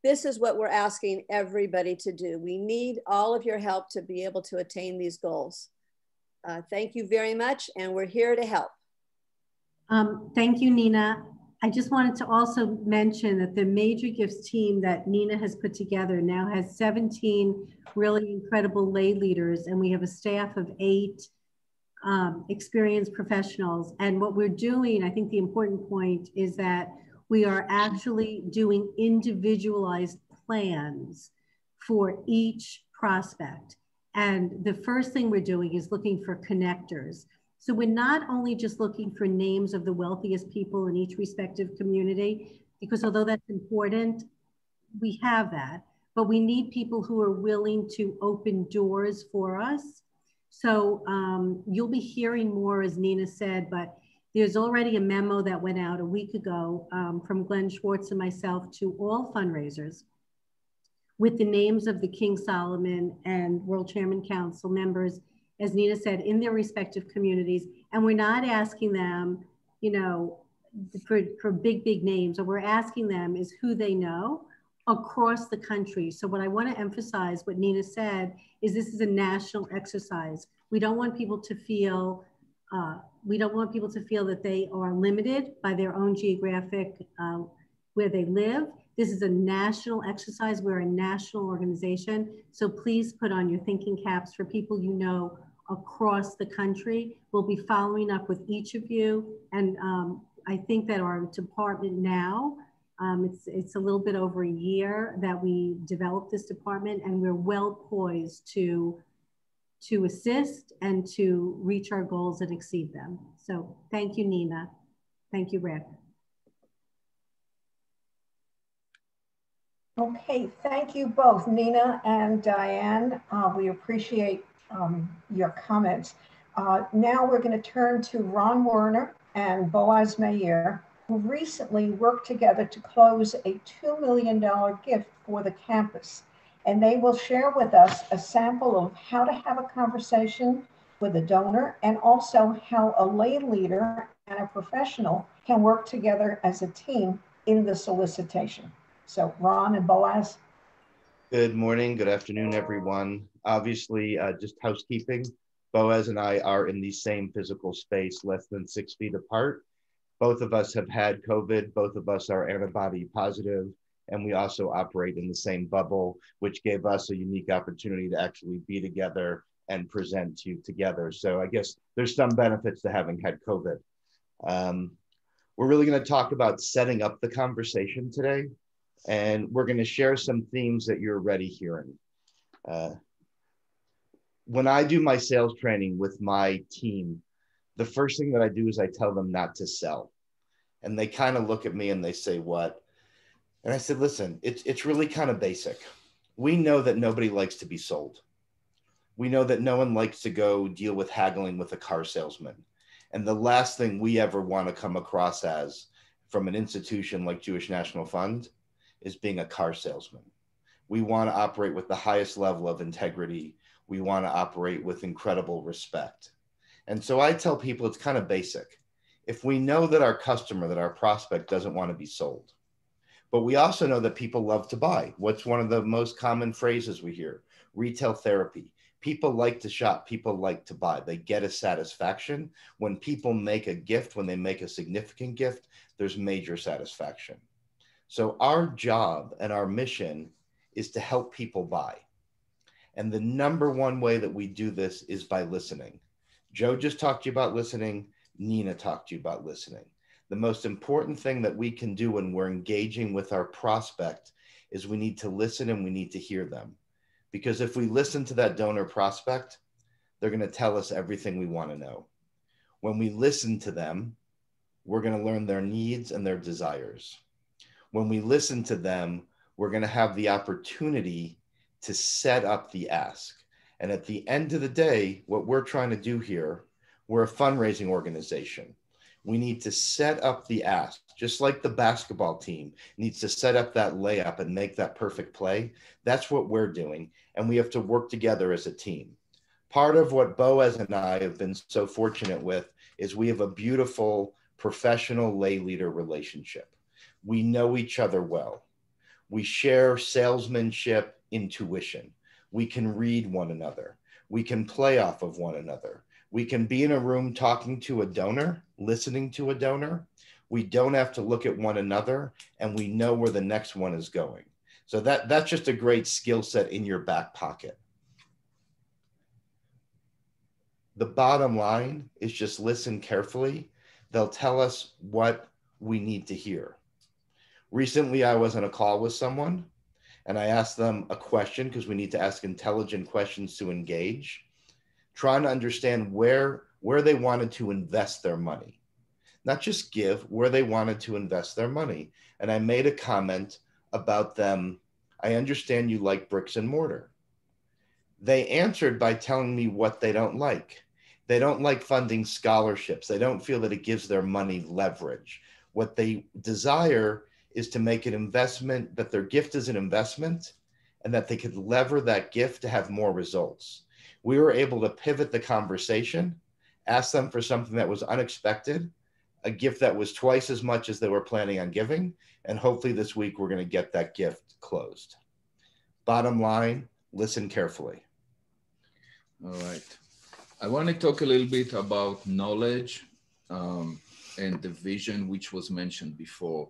This is what we're asking everybody to do. We need all of your help to be able to attain these goals. Thank you very much, and we're here to help. Thank you, Nina. I just wanted to also mention that the Major Gifts team that Nina has put together now has 17 really incredible lay leaders, and we have a staff of 8 experienced professionals. And what we're doing, I think the important point is that we are actually doing individualized plans for each prospect. And the first thing we're doing is looking for connectors. So we're not only just looking for names of the wealthiest people in each respective community, because although that's important, we have that, but we need people who are willing to open doors for us. So you'll be hearing more, as Nina said, but there's already a memo that went out a week ago from Glenn Schwartz and myself to all fundraisers with the names of the King Solomon and World Chairman Council members, as Nina said, in their respective communities. And we're not asking them, you know, for big names. What we're asking them is who they know across the country. So what I want to emphasize, what Nina said, is this is a national exercise. We don't want people to feel, that they are limited by their own geographic, where they live. This is a national exercise. We're a national organization. So please put on your thinking caps for people you know across the country. We'll be following up with each of you. And I think that our department now, it's a little bit over a year that we developed this department, and we're well poised to assist and to reach our goals and exceed them. So thank you, Nina. Thank you, Rick. Okay, thank you both, Nina and Diane. We appreciate your comments. Now we're going to turn to Ron Werner and Boaz Meir, who recently worked together to close a $2 million gift for the campus. And they will share with us a sample of how to have a conversation with a donor, and also how a lay leader and a professional can work together as a team in the solicitation. So Ron and Boaz. Good morning, good afternoon, everyone. Obviously, just housekeeping. Boaz and I are in the same physical space, less than 6 feet apart. Both of us have had COVID. Both of us are antibody positive, and we also operate in the same bubble, which gave us a unique opportunity to actually be together and present to you together. So I guess there's some benefits to having had COVID. We're really going to talk about setting up the conversation today. And we're going to share some themes that you're already hearing. When I do my sales training with my team, the first thing that I do is I tell them not to sell. And they kind of look at me and they say, what? And I said, listen, it's really kind of basic. We know that nobody likes to be sold. We know that no one likes to go deal with haggling with a car salesman. And the last thing we ever want to come across as from an institution like Jewish National Fund is being a car salesman. We want to operate with the highest level of integrity. We want to operate with incredible respect. And so I tell people it's kind of basic. If we know that our customer, that our prospect doesn't want to be sold, but we also know that people love to buy. What's one of the most common phrases we hear? Retail therapy. People like to shop. People like to buy. They get a satisfaction. When people make a gift, when they make a significant gift, there's major satisfaction. So our job and our mission is to help people buy. And the number one way that we do this is by listening. Joe just talked to you about listening. Nina talked to you about listening. The most important thing that we can do when we're engaging with our prospect is we need to listen and we need to hear them. Because if we listen to that donor prospect, they're going to tell us everything we want to know. When we listen to them, we're going to learn their needs and their desires. When we listen to them, we're going to have the opportunity to set up the ask. And at the end of the day, what we're trying to do here, we're a fundraising organization. We need to set up the ask, just like the basketball team needs to set up that layup and make that perfect play. That's what we're doing. And we have to work together as a team. Part of what Boaz and I have been so fortunate with is we have a beautiful professional lay leader relationship. We know each other well. We share salesmanship intuition. We can read one another. We can play off of one another. We can be in a room talking to a donor, listening to a donor. We don't have to look at one another, and we know where the next one is going. So that's just a great skill set in your back pocket. The bottom line is just listen carefully. They'll tell us what we need to hear. Recently, I was on a call with someone, and I asked them a question because we need to ask intelligent questions to engage, trying to understand where they wanted to invest their money. Not just give, where they wanted to invest their money. And I made a comment about them. I understand you like bricks and mortar. They answered by telling me what they don't like. They don't like funding scholarships. They don't feel that it gives their money leverage. What they desire is to make an investment, that their gift is an investment, and that they could lever that gift to have more results. We were able to pivot the conversation, ask them for something that was unexpected, a gift that was twice as much as they were planning on giving, and hopefully this week we're going to get that gift closed. Bottom line, listen carefully. All right. I want to talk a little bit about knowledge and the vision, which was mentioned before.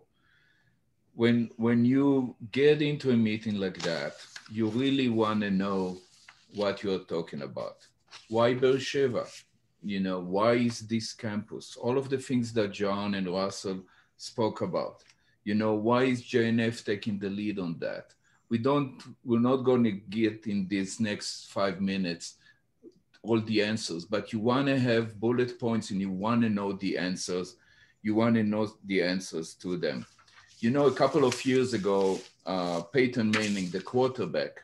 When you get into a meeting like that, you really want to know what you're talking about. Why Beersheba? You know, why is this campus? All of the things that John and Russell spoke about. You know, why is JNF taking the lead on that? We're not going to get in these next 5 minutes all the answers, but you want to have bullet points and you want to know the answers. You want to know the answers to them. You know, a couple of years ago, Peyton Manning, the quarterback,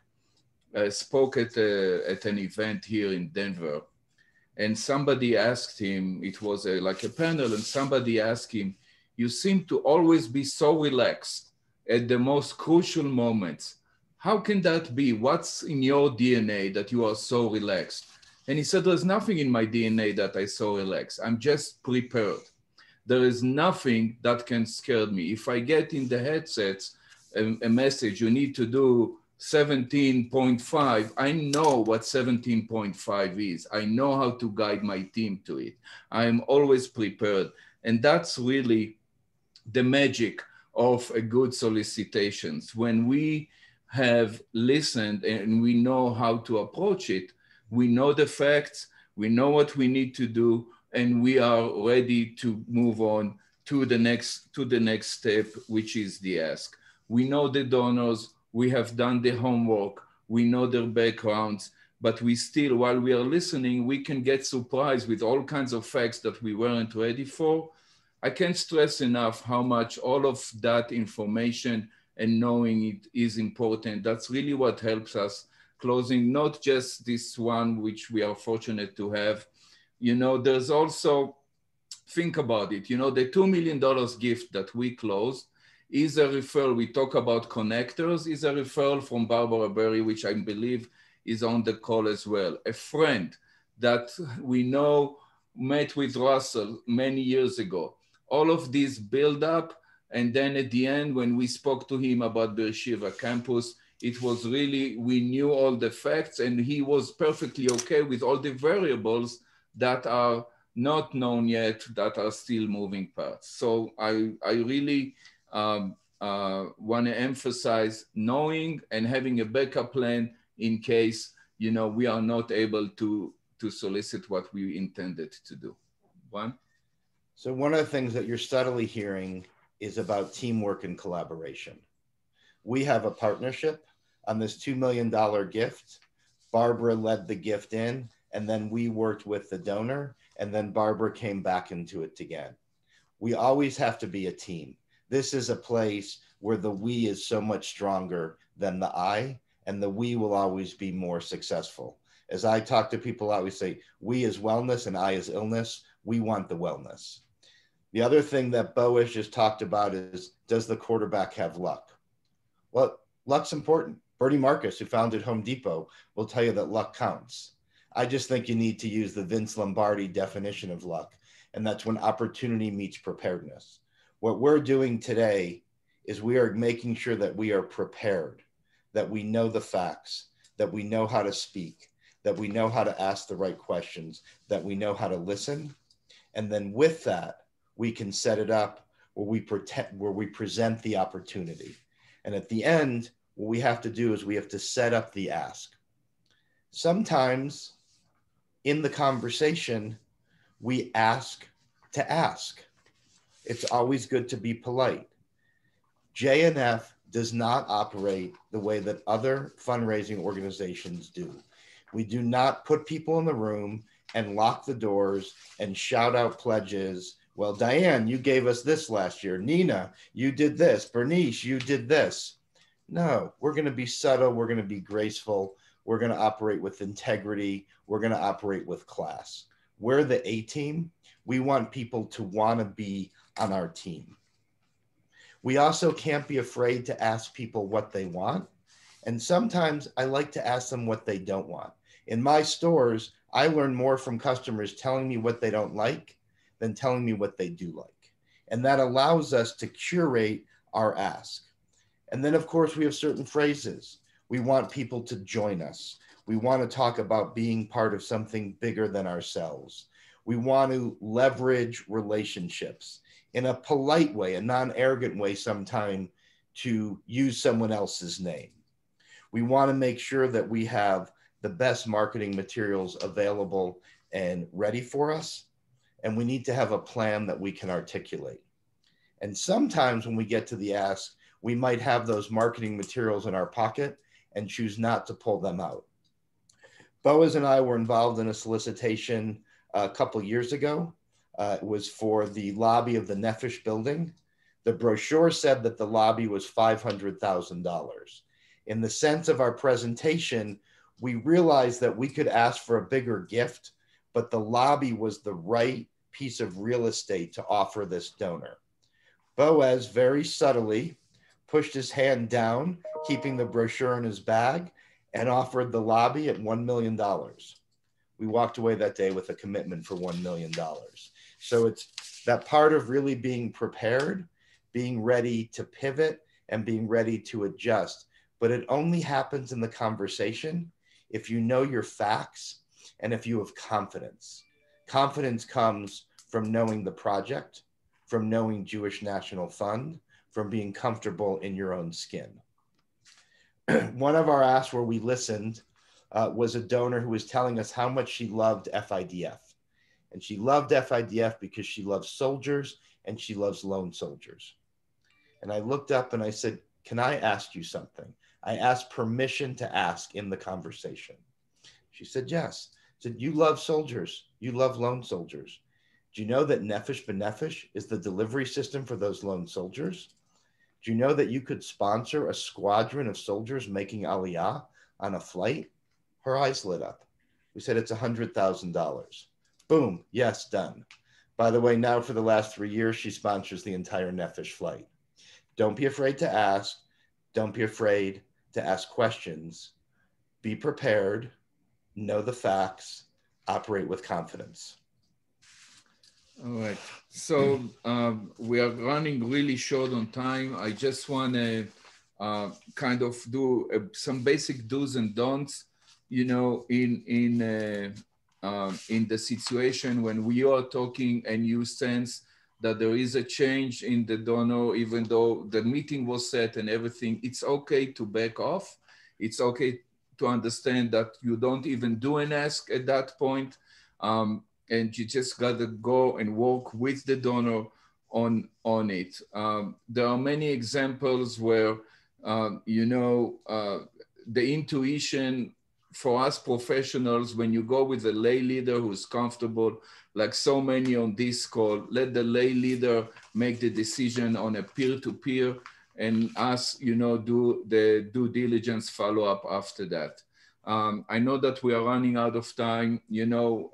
spoke at an event here in Denver, and somebody asked him, it was like a panel, and somebody asked him, you seem to always be so relaxed at the most crucial moments. How can that be? What's in your DNA that you are so relaxed? And he said, there's nothing in my DNA that I so relaxed. I'm just prepared. There is nothing that can scare me. If I get in the headsets a message, you need to do 17.5, I know what 17.5 is. I know how to guide my team to it. I'm always prepared. And that's really the magic of a good solicitations. When we have listened and we know how to approach it, we know the facts, we know what we need to do, and we are ready to move on to the next step, which is the ask. We know the donors, we have done the homework, we know their backgrounds, but we still, while we are listening, we can get surprised with all kinds of facts that we weren't ready for. I can't stress enough how much all of that information and knowing it is important. That's really what helps us closing, not just this one, which we are fortunate to have. You know, there's also, think about it, you know, the $2 million gift that we closed is a referral. We talk about connectors, is a referral from Barbara Berry, which I believe is on the call as well. A friend that we know met with Russell many years ago. All of these build up. And then at the end, when we spoke to him about Beersheba campus, It was really, we knew all the facts, and he was perfectly okay with all the variables that are not known yet, that are still moving parts. So I really want to emphasize knowing and having a backup plan in case, you know, we are not able to solicit what we intended to do. Juan? So one of the things that you're subtly hearing is about teamwork and collaboration. We have a partnership on this $2 million gift. Barbara led the gift in, and then we worked with the donor, and then Barbara came back into it again. We always have to be a team. This is a place where the we is so much stronger than the I, and the we will always be more successful. As I talk to people, I always say, we is wellness and I is illness. We want the wellness. The other thing that Boaz just talked about is, does the quarterback have luck? Well, luck's important. Bernie Marcus, who founded Home Depot, will tell you that luck counts. I just think you need to use the Vince Lombardi definition of luck, and that's when opportunity meets preparedness. What we're doing today is we are making sure that we are prepared, that we know the facts, that we know how to speak, that we know how to ask the right questions, that we know how to listen. And then with that, we can set it up where we present the opportunity. And at the end, what we have to do is we have to set up the ask. Sometimes in the conversation, we ask to ask. It's always good to be polite. JNF does not operate the way that other fundraising organizations do. We do not put people in the room and lock the doors and shout out pledges. Well, Diane, you gave us this last year. Nina, you did this. Bernice, you did this. No, we're going to be subtle. We're going to be graceful. We're going to operate with integrity. We're going to operate with class. We're the A team. We want people to want to be on our team. We also can't be afraid to ask people what they want. And sometimes I like to ask them what they don't want. In my stores, I learn more from customers telling me what they don't like than telling me what they do like. And that allows us to curate our ask. And then, of course, we have certain phrases. We want people to join us. We want to talk about being part of something bigger than ourselves. We want to leverage relationships in a polite way, a non-arrogant way sometime, to use someone else's name. We want to make sure that we have the best marketing materials available and ready for us. And we need to have a plan that we can articulate. And sometimes when we get to the ask, we might have those marketing materials in our pocket and choose not to pull them out. Boaz and I were involved in a solicitation a couple years ago. It was for the lobby of the Nefesh building. The brochure said that the lobby was $500,000. In the sense of our presentation, we realized that we could ask for a bigger gift, but the lobby was the right piece of real estate to offer this donor. Boaz very subtly pushed his hand down, keeping the brochure in his bag, and offered the lobby at $1 million. We walked away that day with a commitment for $1 million. So it's that part of really being prepared, being ready to pivot, and being ready to adjust. But it only happens in the conversation if you know your facts and if you have confidence. Confidence comes from knowing the project, from knowing Jewish National Fund, from being comfortable in your own skin. One of our asks where we listened was a donor who was telling us how much she loved FIDF. And she loved FIDF because she loves soldiers and she loves lone soldiers. And I looked up and I said, can I ask you something? I asked permission to ask in the conversation. She said, yes. I said, you love soldiers. You love lone soldiers. Do you know that Nefesh B'Nefesh is the delivery system for those lone soldiers? Do you know that you could sponsor a squadron of soldiers making Aliyah on a flight? Her eyes lit up. We said, it's $100,000. Boom, yes, done. By the way, now for the last 3 years, she sponsors the entire Nefesh flight. Don't be afraid to ask. Don't be afraid to ask questions. Be prepared, know the facts, operate with confidence. All right, so we are running really short on time. I just want to kind of do some basic do's and don'ts, you know, in the situation when we are talking and you sense that there is a change in the donor, even though the meeting was set and everything, it's okay to back off. It's okay to understand that you don't even do an ask at that point. And you just gotta go and work with the donor on it. There are many examples where, you know, the intuition for us professionals, when you go with a lay leader who's comfortable, like so many on this call, let the lay leader make the decision on a peer-to-peer, and us, you know, do the due diligence follow-up after that. I know that we are running out of time, you know,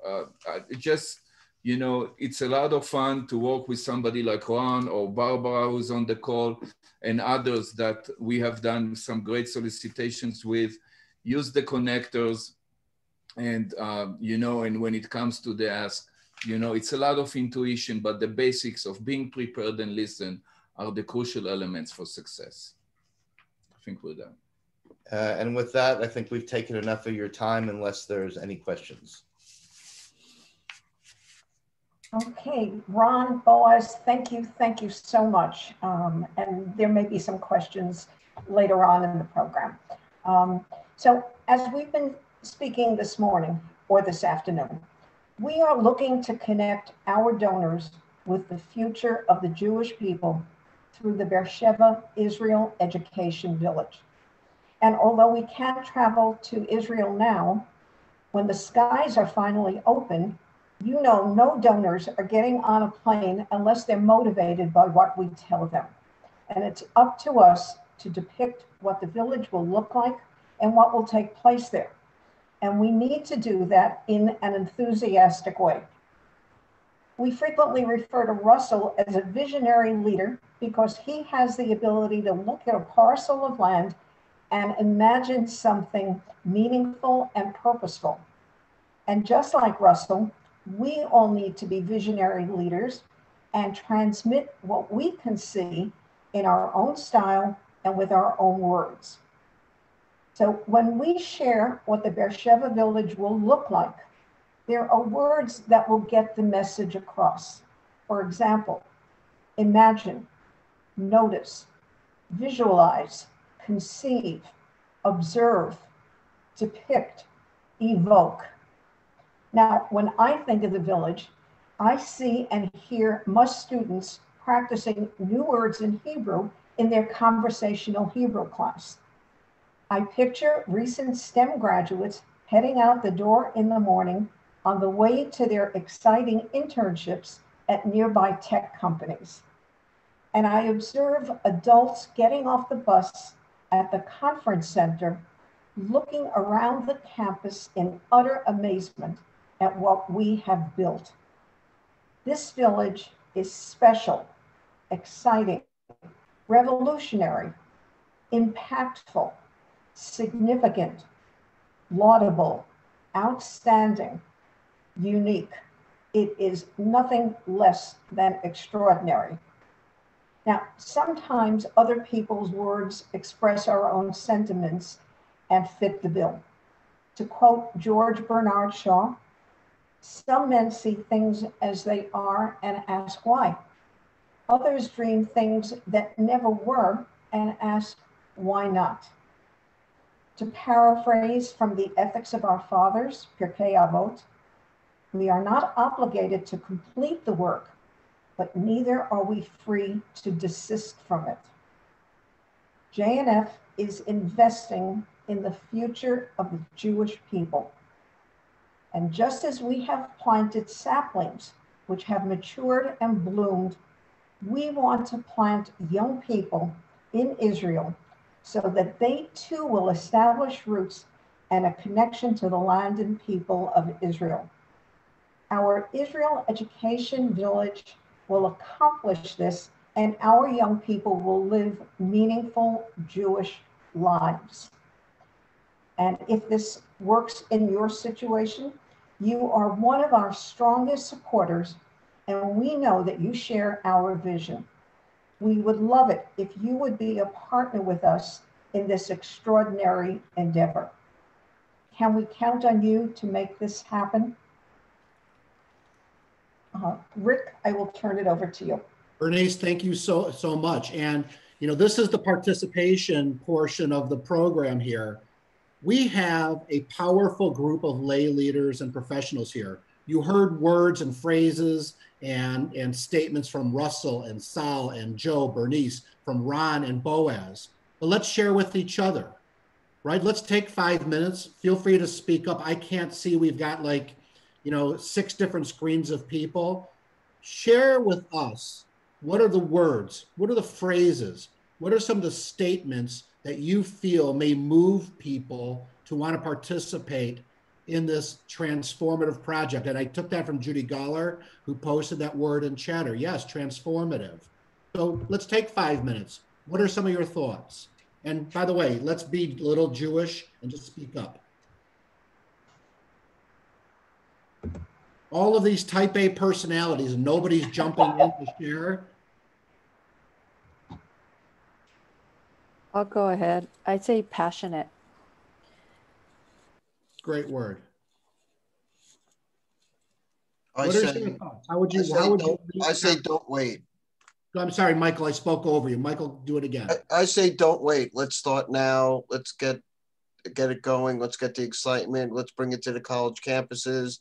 you know, it's a lot of fun to work with somebody like Ron or Barbara who's on the call and others that we have done some great solicitations with. Use the connectors and, you know, and when it comes to the ask, you know, it's a lot of intuition, but the basics of being prepared and listen are the crucial elements for success. I think we're done. And with that, I think we've taken enough of your time unless there's any questions. Okay, Ron, Boaz, thank you so much. And there may be some questions later on in the program. So as we've been speaking this morning or this afternoon, we are looking to connect our donors with the future of the Jewish people through the Beersheba Israel Education Village. And although we can't travel to Israel now, when the skies are finally open, you know, no donors are getting on a plane unless they're motivated by what we tell them. And it's up to us to depict what the village will look like and what will take place there. And we need to do that in an enthusiastic way. We frequently refer to Russell as a visionary leader because he has the ability to look at a parcel of land and imagine something meaningful and purposeful. And just like Russell, we all need to be visionary leaders and transmit what we can see in our own style and with our own words. So when we share what the Beersheba village will look like, there are words that will get the message across. For example, imagine, notice, visualize, conceive, observe, depict, evoke. Now, when I think of the village, I see and hear most students practicing new words in Hebrew in their conversational Hebrew class. I picture recent STEM graduates heading out the door in the morning on the way to their exciting internships at nearby tech companies. And I observe adults getting off the bus at the conference center, looking around the campus in utter amazement at what we have built. This village is special, exciting, revolutionary, impactful, significant, laudable, outstanding, unique. It is nothing less than extraordinary. Now, sometimes other people's words express our own sentiments and fit the bill. To quote George Bernard Shaw, some men see things as they are and ask why. Others dream things that never were and ask why not. To paraphrase from the Ethics of Our Fathers, Pirkei Avot, we are not obligated to complete the work, but neither are we free to desist from it. JNF is investing in the future of the Jewish people. And just as we have planted saplings, which have matured and bloomed, we want to plant young people in Israel so that they too will establish roots and a connection to the land and people of Israel. Our Israel Education Village will accomplish this, and our young people will live meaningful Jewish lives. And if this works in your situation, you are one of our strongest supporters, and we know that you share our vision. We would love it if you would be a partner with us in this extraordinary endeavor. Can we count on you to make this happen? Rick, I will turn it over to you. Bernice, thank you so much. And this is the participation portion of the program here. We have a powerful group of lay leaders and professionals here. You heard words and phrases and statements from Russell and Sal and Joe, Bernice, from Ron and Boaz. But let's share with each other, right? Let's take 5 minutes. Feel free to speak up. I can't see. We've got 6 different screens of people. Share with us, what are the words? What are the phrases? What are some of the statements that you feel may move people to want to participate in this transformative project? And I took that from Judy Galler, who posted that word in chatter. Yes, transformative. So let's take 5 minutes. What are some of your thoughts? And by the way, let's be a little Jewish and just speak up. All of these type A personalities, and nobody's jumping in to share. I'll go ahead. I'd say passionate. Great word. I say don't wait. I'm sorry, Michael, I spoke over you. Michael, do it again. I say don't wait. Let's start now. Let's get it going. Let's get the excitement. Let's bring it to the college campuses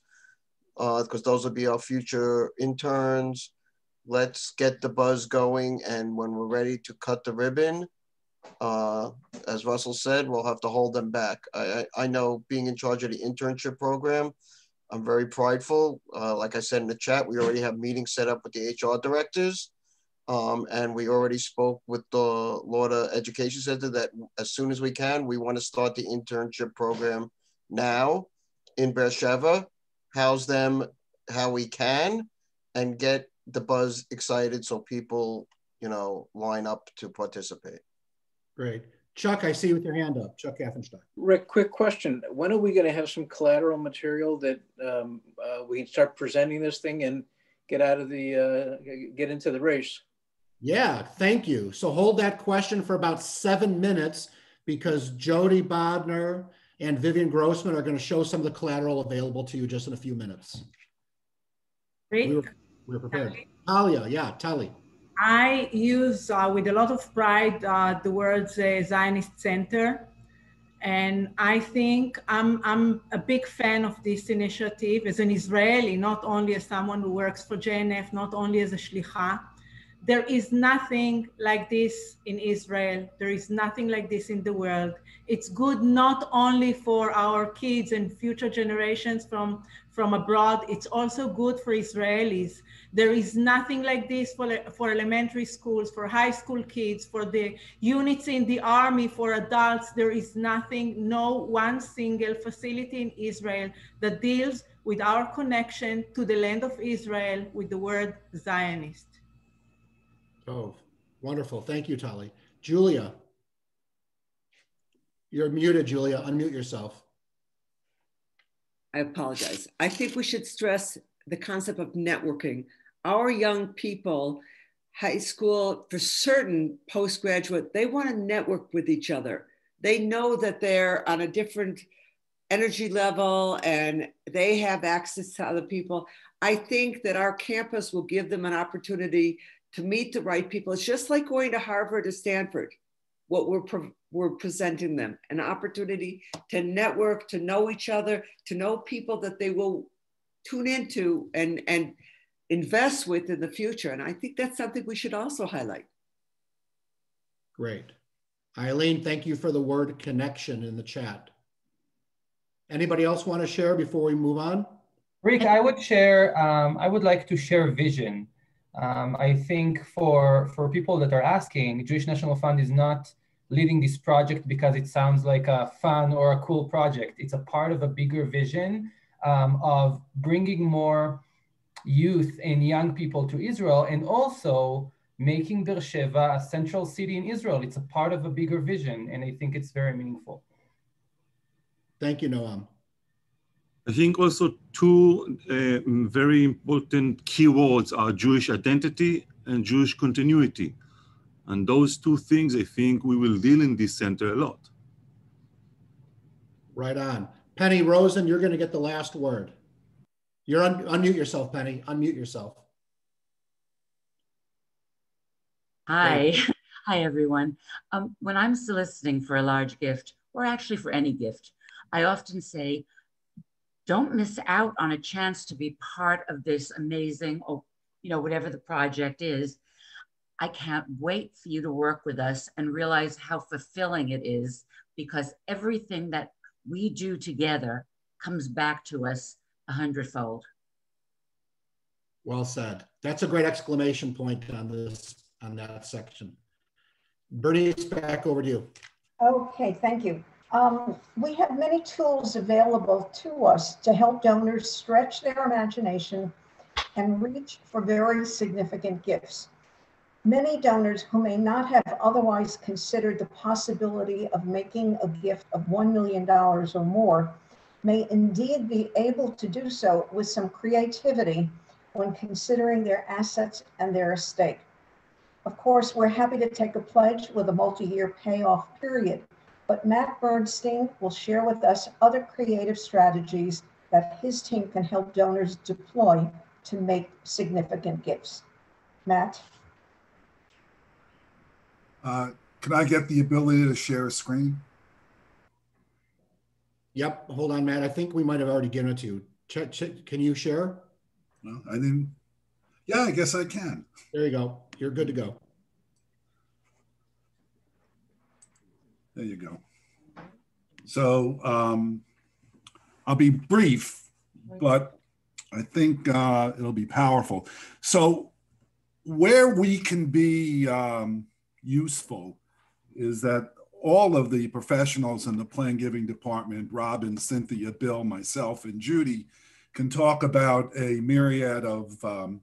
because those will be our future interns. Let's get the buzz going. And when we're ready to cut the ribbon, as Russell said, we'll have to hold them back. I know being in charge of the internship program, I'm very prideful. Like I said in the chat, we already have meetings set up with the HR directors. And we already spoke with the Lauder Education Center that as soon as we can, we want to start the internship program now in Beersheba, house them how we can, and get the buzz excited so people, line up to participate. Great. Chuck, I see you with your hand up. Chuck Affenstein. Rick, quick question. When are we going to have some collateral material that we can start presenting this thing and get into the race? Yeah, thank you. So hold that question for about 7 minutes because Jody Bodner and Vivian Grossman are going to show some of the collateral available to you just in a few minutes. Rick? We're prepared. Talia, yeah, Tali. I use with a lot of pride the words Zionist Center. And I think I'm a big fan of this initiative as an Israeli, not only as someone who works for JNF, not only as a shlicha. There is nothing like this in Israel. There is nothing like this in the world. It's good not only for our kids and future generations from abroad, it's also good for Israelis. There is nothing like this for elementary schools, for high school kids, for the units in the army, for adults. There is nothing, no one single facility in Israel that deals with our connection to the land of Israel with the word Zionist. Oh, wonderful. Thank you, Tali. Julia. You're muted, Julia. Unmute yourself. I apologize. I think we should stress the concept of networking. Our young people, high school, for certain postgraduate, they want to network with each other. They know that they're on a different energy level and they have access to other people. I think that our campus will give them an opportunity to meet the right people. It's just like going to Harvard or Stanford, what we're presenting them, an opportunity to network, to know each other, to know people that they will tune into and invest with in the future. And I think that's something we should also highlight. Great. Eileen, thank you for the word connection in the chat. Anybody else want to share before we move on? Rick, I would share, I would like to share vision. I think for people that are asking, Jewish National Fund is not leading this project because it sounds like a fun or a cool project. It's a part of a bigger vision of bringing more youth and young people to Israel and also making Beersheba a central city in Israel. It's a part of a bigger vision, and I think it's very meaningful. Thank you, Noam. I think also two very important keywords are Jewish identity and Jewish continuity. And those two things, I think we will deal in this center a lot. Right on. Penny Rosen, you're going to get the last word. You're unmute yourself, Penny. Unmute yourself. Hi. Hi, everyone. When I'm soliciting for a large gift, or actually for any gift, I often say, don't miss out on a chance to be part of this amazing, or whatever the project is. I can't wait for you to work with us and realize how fulfilling it is, because everything that we do together comes back to us 100-fold. Well said. That's a great exclamation point on that section. Bernice, back over to you. Okay, thank you. We have many tools available to us to help donors stretch their imagination and reach for very significant gifts. Many donors who may not have otherwise considered the possibility of making a gift of $1 million or more may indeed be able to do so with some creativity when considering their assets and their estate. Of course, we're happy to take a pledge with a multi-year payoff period, but Matt Bernstein will share with us other creative strategies that his team can help donors deploy to make significant gifts. Matt? Can I get the ability to share a screen? Yep, hold on, Matt. I think we might have already given it to you. Can you share? No, I didn't. Yeah, I guess I can. There you go. You're good to go. There you go. So I'll be brief, but I think it'll be powerful. So where we can be useful is that all of the professionals in the plan giving department, Robin, Cynthia, Bill, myself, and Judy, can talk about a myriad of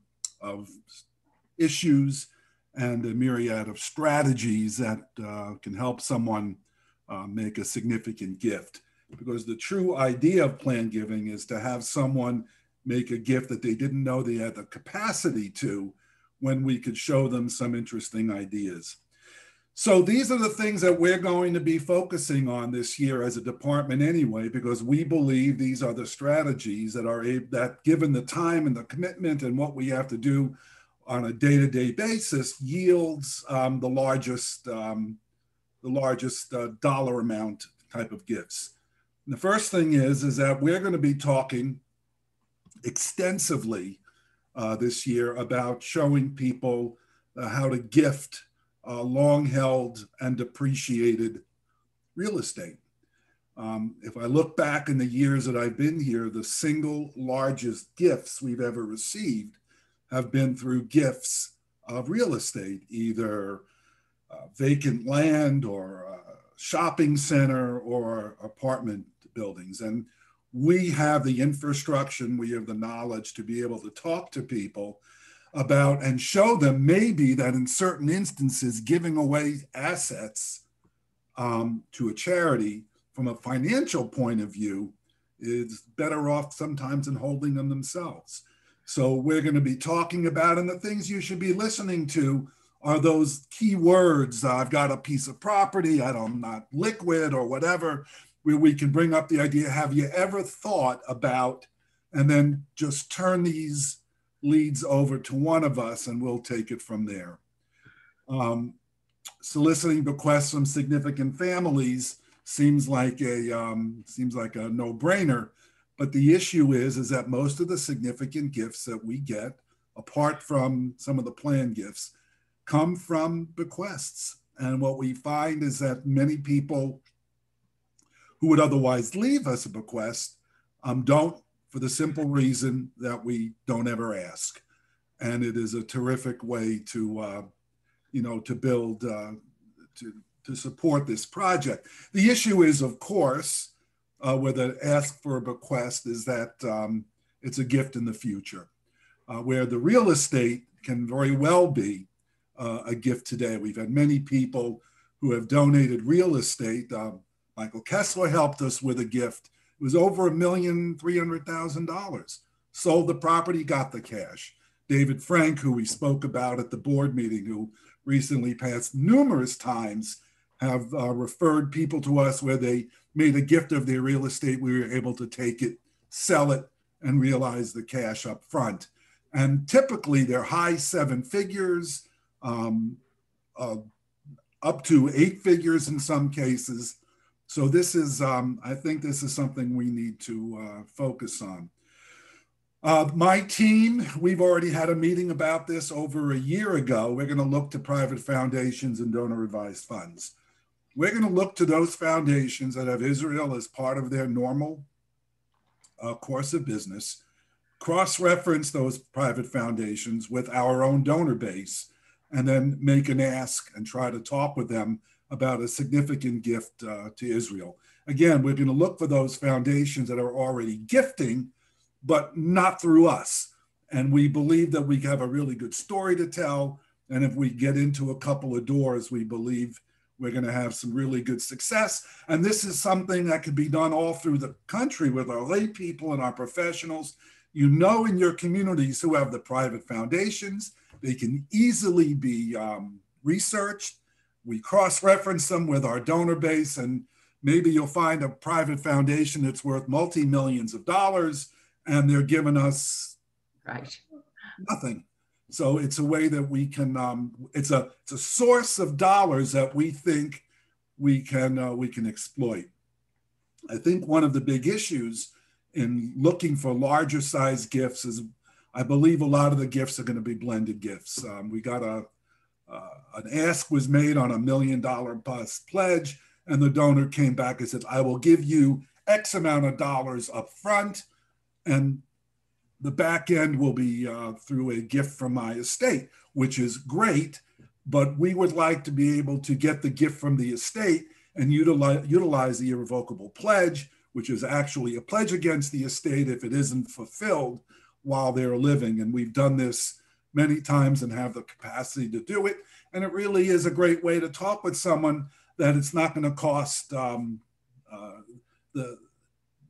issues and a myriad of strategies that can help someone make a significant gift. Because the true idea of plan giving is to have someone make a gift that they didn't know they had the capacity to, when we could show them some interesting ideas. So these are the things that we're going to be focusing on this year as a department anyway, because we believe these are the strategies that given the time and the commitment and what we have to do on a day-to-day basis, yields the largest dollar amount type of gifts. And the first thing is that we're going to be talking extensively this year about showing people how to gift long-held and depreciated real estate. If I look back in the years that I've been here, the single largest gifts we've ever received have been through gifts of real estate, either vacant land or a shopping center or apartment buildings. And we have the infrastructure, we have the knowledge to be able to talk to people about and show them maybe that in certain instances, giving away assets to a charity from a financial point of view is better off sometimes than holding them themselves. So we're going to be talking about, and the things you should be listening to are those key words. I've got a piece of property, I'm not liquid or whatever, where we can bring up the idea, have you ever thought about, and then just turn these leads over to one of us and we'll take it from there. Soliciting bequests from significant families seems like a no-brainer, but the issue is that most of the significant gifts that we get, apart from some of the planned gifts, come from bequests. And what we find is that many people who would otherwise leave us a bequest don't, for the simple reason that we don't ever ask. And it is a terrific way to, to build, to support this project. The issue is, of course, with an ask for a bequest is that it's a gift in the future, where the real estate can very well be a gift today. We've had many people who have donated real estate. Michael Kessler helped us with a gift. It was over $1,300,000. Sold the property, got the cash. David Frank, who we spoke about at the board meeting, who recently passed numerous times, have referred people to us where they made a gift of their real estate. We were able to take it, sell it, and realize the cash up front. And typically they're high 7 figures, up to 8 figures in some cases. So this is, I think this is something we need to focus on. My team, we've already had a meeting about this over a year ago. We're going to look to private foundations and donor advised funds. We're going to look to those foundations that have Israel as part of their normal course of business, cross-reference those private foundations with our own donor base, and then make an ask and try to talk with them about a significant gift to Israel. Again, we're going to look for those foundations that are already gifting, but not through us. And we believe that we have a really good story to tell. And if we get into a couple of doors, we believe we're going to have some really good success. And this is something that could be done all through the country with our lay people and our professionals. You know, in your communities who have the private foundations, they can easily be researched. We cross-reference them with our donor base, and maybe you'll find a private foundation that's worth multi-millions of dollars, and they're giving us nothing. So it's a way that we can, it's a source of dollars that we think we can exploit. I think one of the big issues in looking for larger size gifts is, I believe a lot of the gifts are going to be blended gifts. We got an ask was made on $1 million plus pledge, and the donor came back and said, I will give you X amount of dollars up front, and the back end will be through a gift from my estate, which is great, but we would like to be able to get the gift from the estate and utilize the irrevocable pledge, which is actually a pledge against the estate if it isn't fulfilled while they're living. And we've done this many times and have the capacity to do it. And it really is a great way to talk with someone that it's not going to cost,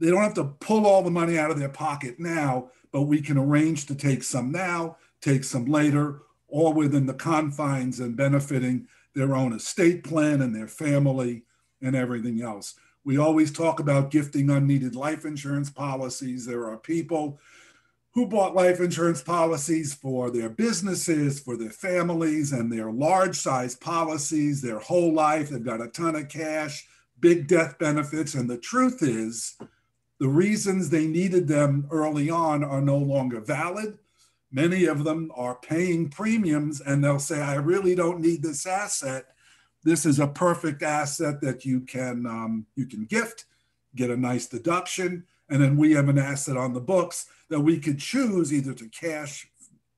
they don't have to pull all the money out of their pocket now, but we can arrange to take some now, take some later, all within the confines and benefiting their own estate plan and their family and everything else. We always talk about gifting unneeded life insurance policies. There are people who bought life insurance policies for their businesses, for their families, and their large size policies, their whole life. They've got a ton of cash, big death benefits. And the truth is, the reasons they needed them early on are no longer valid. Many of them are paying premiums, and they'll say, I really don't need this asset. This is a perfect asset that you can gift, get a nice deduction, and then we have an asset on the books that we could choose either to cash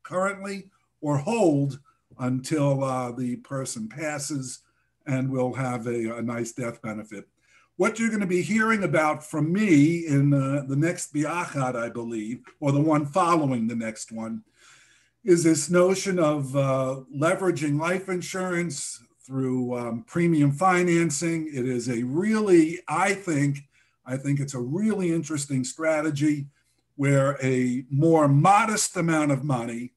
currently or hold until the person passes, and we'll have a nice death benefit. What you're going to be hearing about from me in the next Biachad, I believe, or the one following the next one, is this notion of leveraging life insurance through premium financing. It is a really, I think it's a really interesting strategy where a more modest amount of money,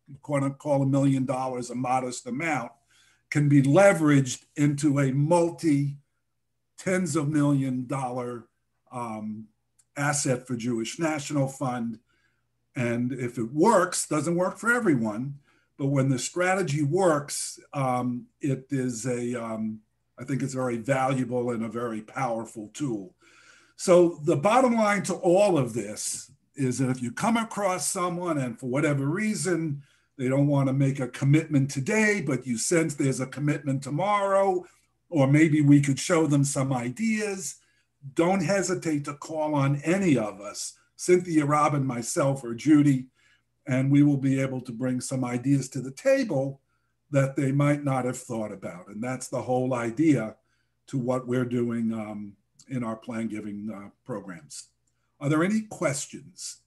you call $1 million a modest amount, can be leveraged into a tens of million dollar asset for Jewish National Fund. And if it works, doesn't work for everyone, but when the strategy works, it is I think it's very valuable and a very powerful tool. So the bottom line to all of this is that if you come across someone and for whatever reason, they don't want to make a commitment today, but you sense there's a commitment tomorrow, or maybe we could show them some ideas, don't hesitate to call on any of us, Cynthia, Robin, myself, or Judy, and we will be able to bring some ideas to the table that they might not have thought about. And that's the whole idea to what we're doing in our plan giving programs. Are there any questions?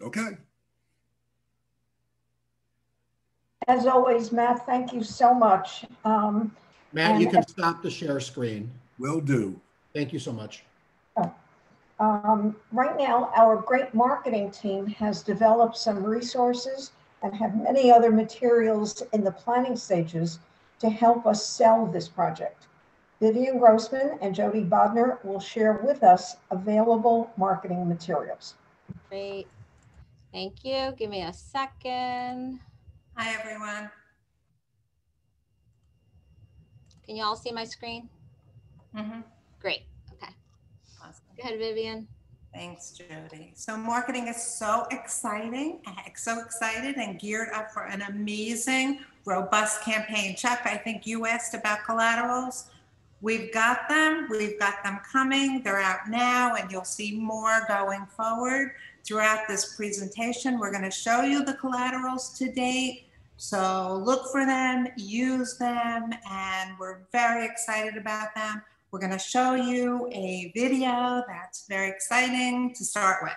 Okay. As always, Matt, thank you so much. Matt, you can stop the share screen. Will do. Thank you so much. Oh. Right now, our great marketing team has developed some resources and have many other materials in the planning stages to help us sell this project. Vivian Grossman and Jody Bodner will share with us available marketing materials. Great. Thank you. Give me a second. Hi, everyone. Can you all see my screen? Mm-hmm. Great. Okay. Awesome. Go ahead, Vivian. Thanks, Jody. So marketing is so exciting, so excited and geared up for an amazing, robust campaign. Chuck, I think you asked about collaterals. We've got them coming. They're out now, and you'll see more going forward throughout this presentation. We're going to show you the collaterals to date. So look for them, use them, and we're very excited about them. We're going to show you a video that's very exciting to start with.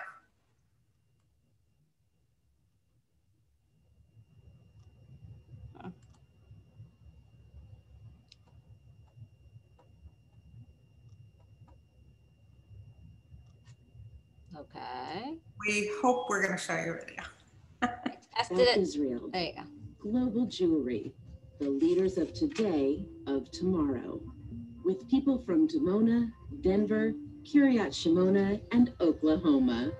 Okay. We hope we're going to show you a video. Tested it. Israel. There you go. Global jewelry, the leaders of today, of tomorrow. With people from Dimona, Denver, Kiryat Shimona, and Oklahoma.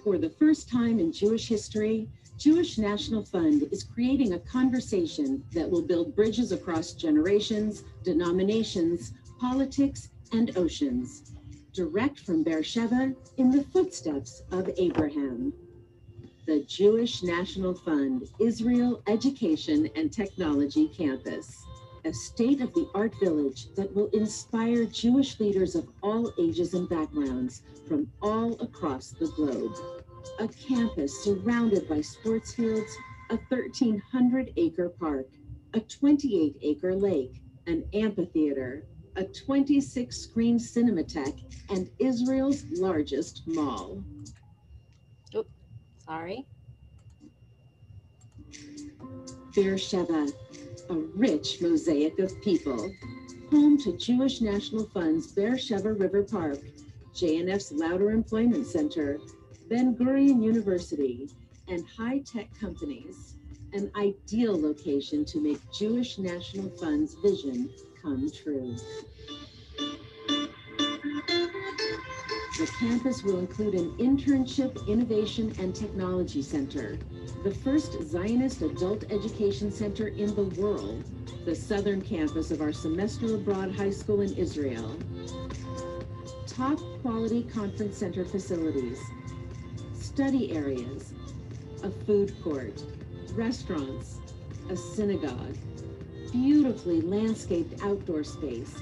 For the first time in Jewish history, Jewish National Fund is creating a conversation that will build bridges across generations, denominations, politics, and oceans. Direct from Beersheba, in the footsteps of Abraham. The Jewish National Fund Israel Education and Technology Campus. A state-of-the-art village that will inspire Jewish leaders of all ages and backgrounds from all across the globe. A campus surrounded by sports fields, a 1,300-acre park, a 28-acre lake, an amphitheater, a 26-screen cinematheque, and Israel's largest mall. Oop, sorry. Beersheba, a rich mosaic of people, home to Jewish National Fund's Beersheba River Park, JNF's Louder Employment Center, Bendurian University, and high-tech companies, an ideal location to make Jewish National Fund's vision come true. The campus will include an internship, innovation, and technology center, the first Zionist adult education center in the world, the southern campus of our semester abroad high school in Israel. Top quality conference center facilities, study areas, a food court, restaurants, a synagogue, beautifully landscaped outdoor space,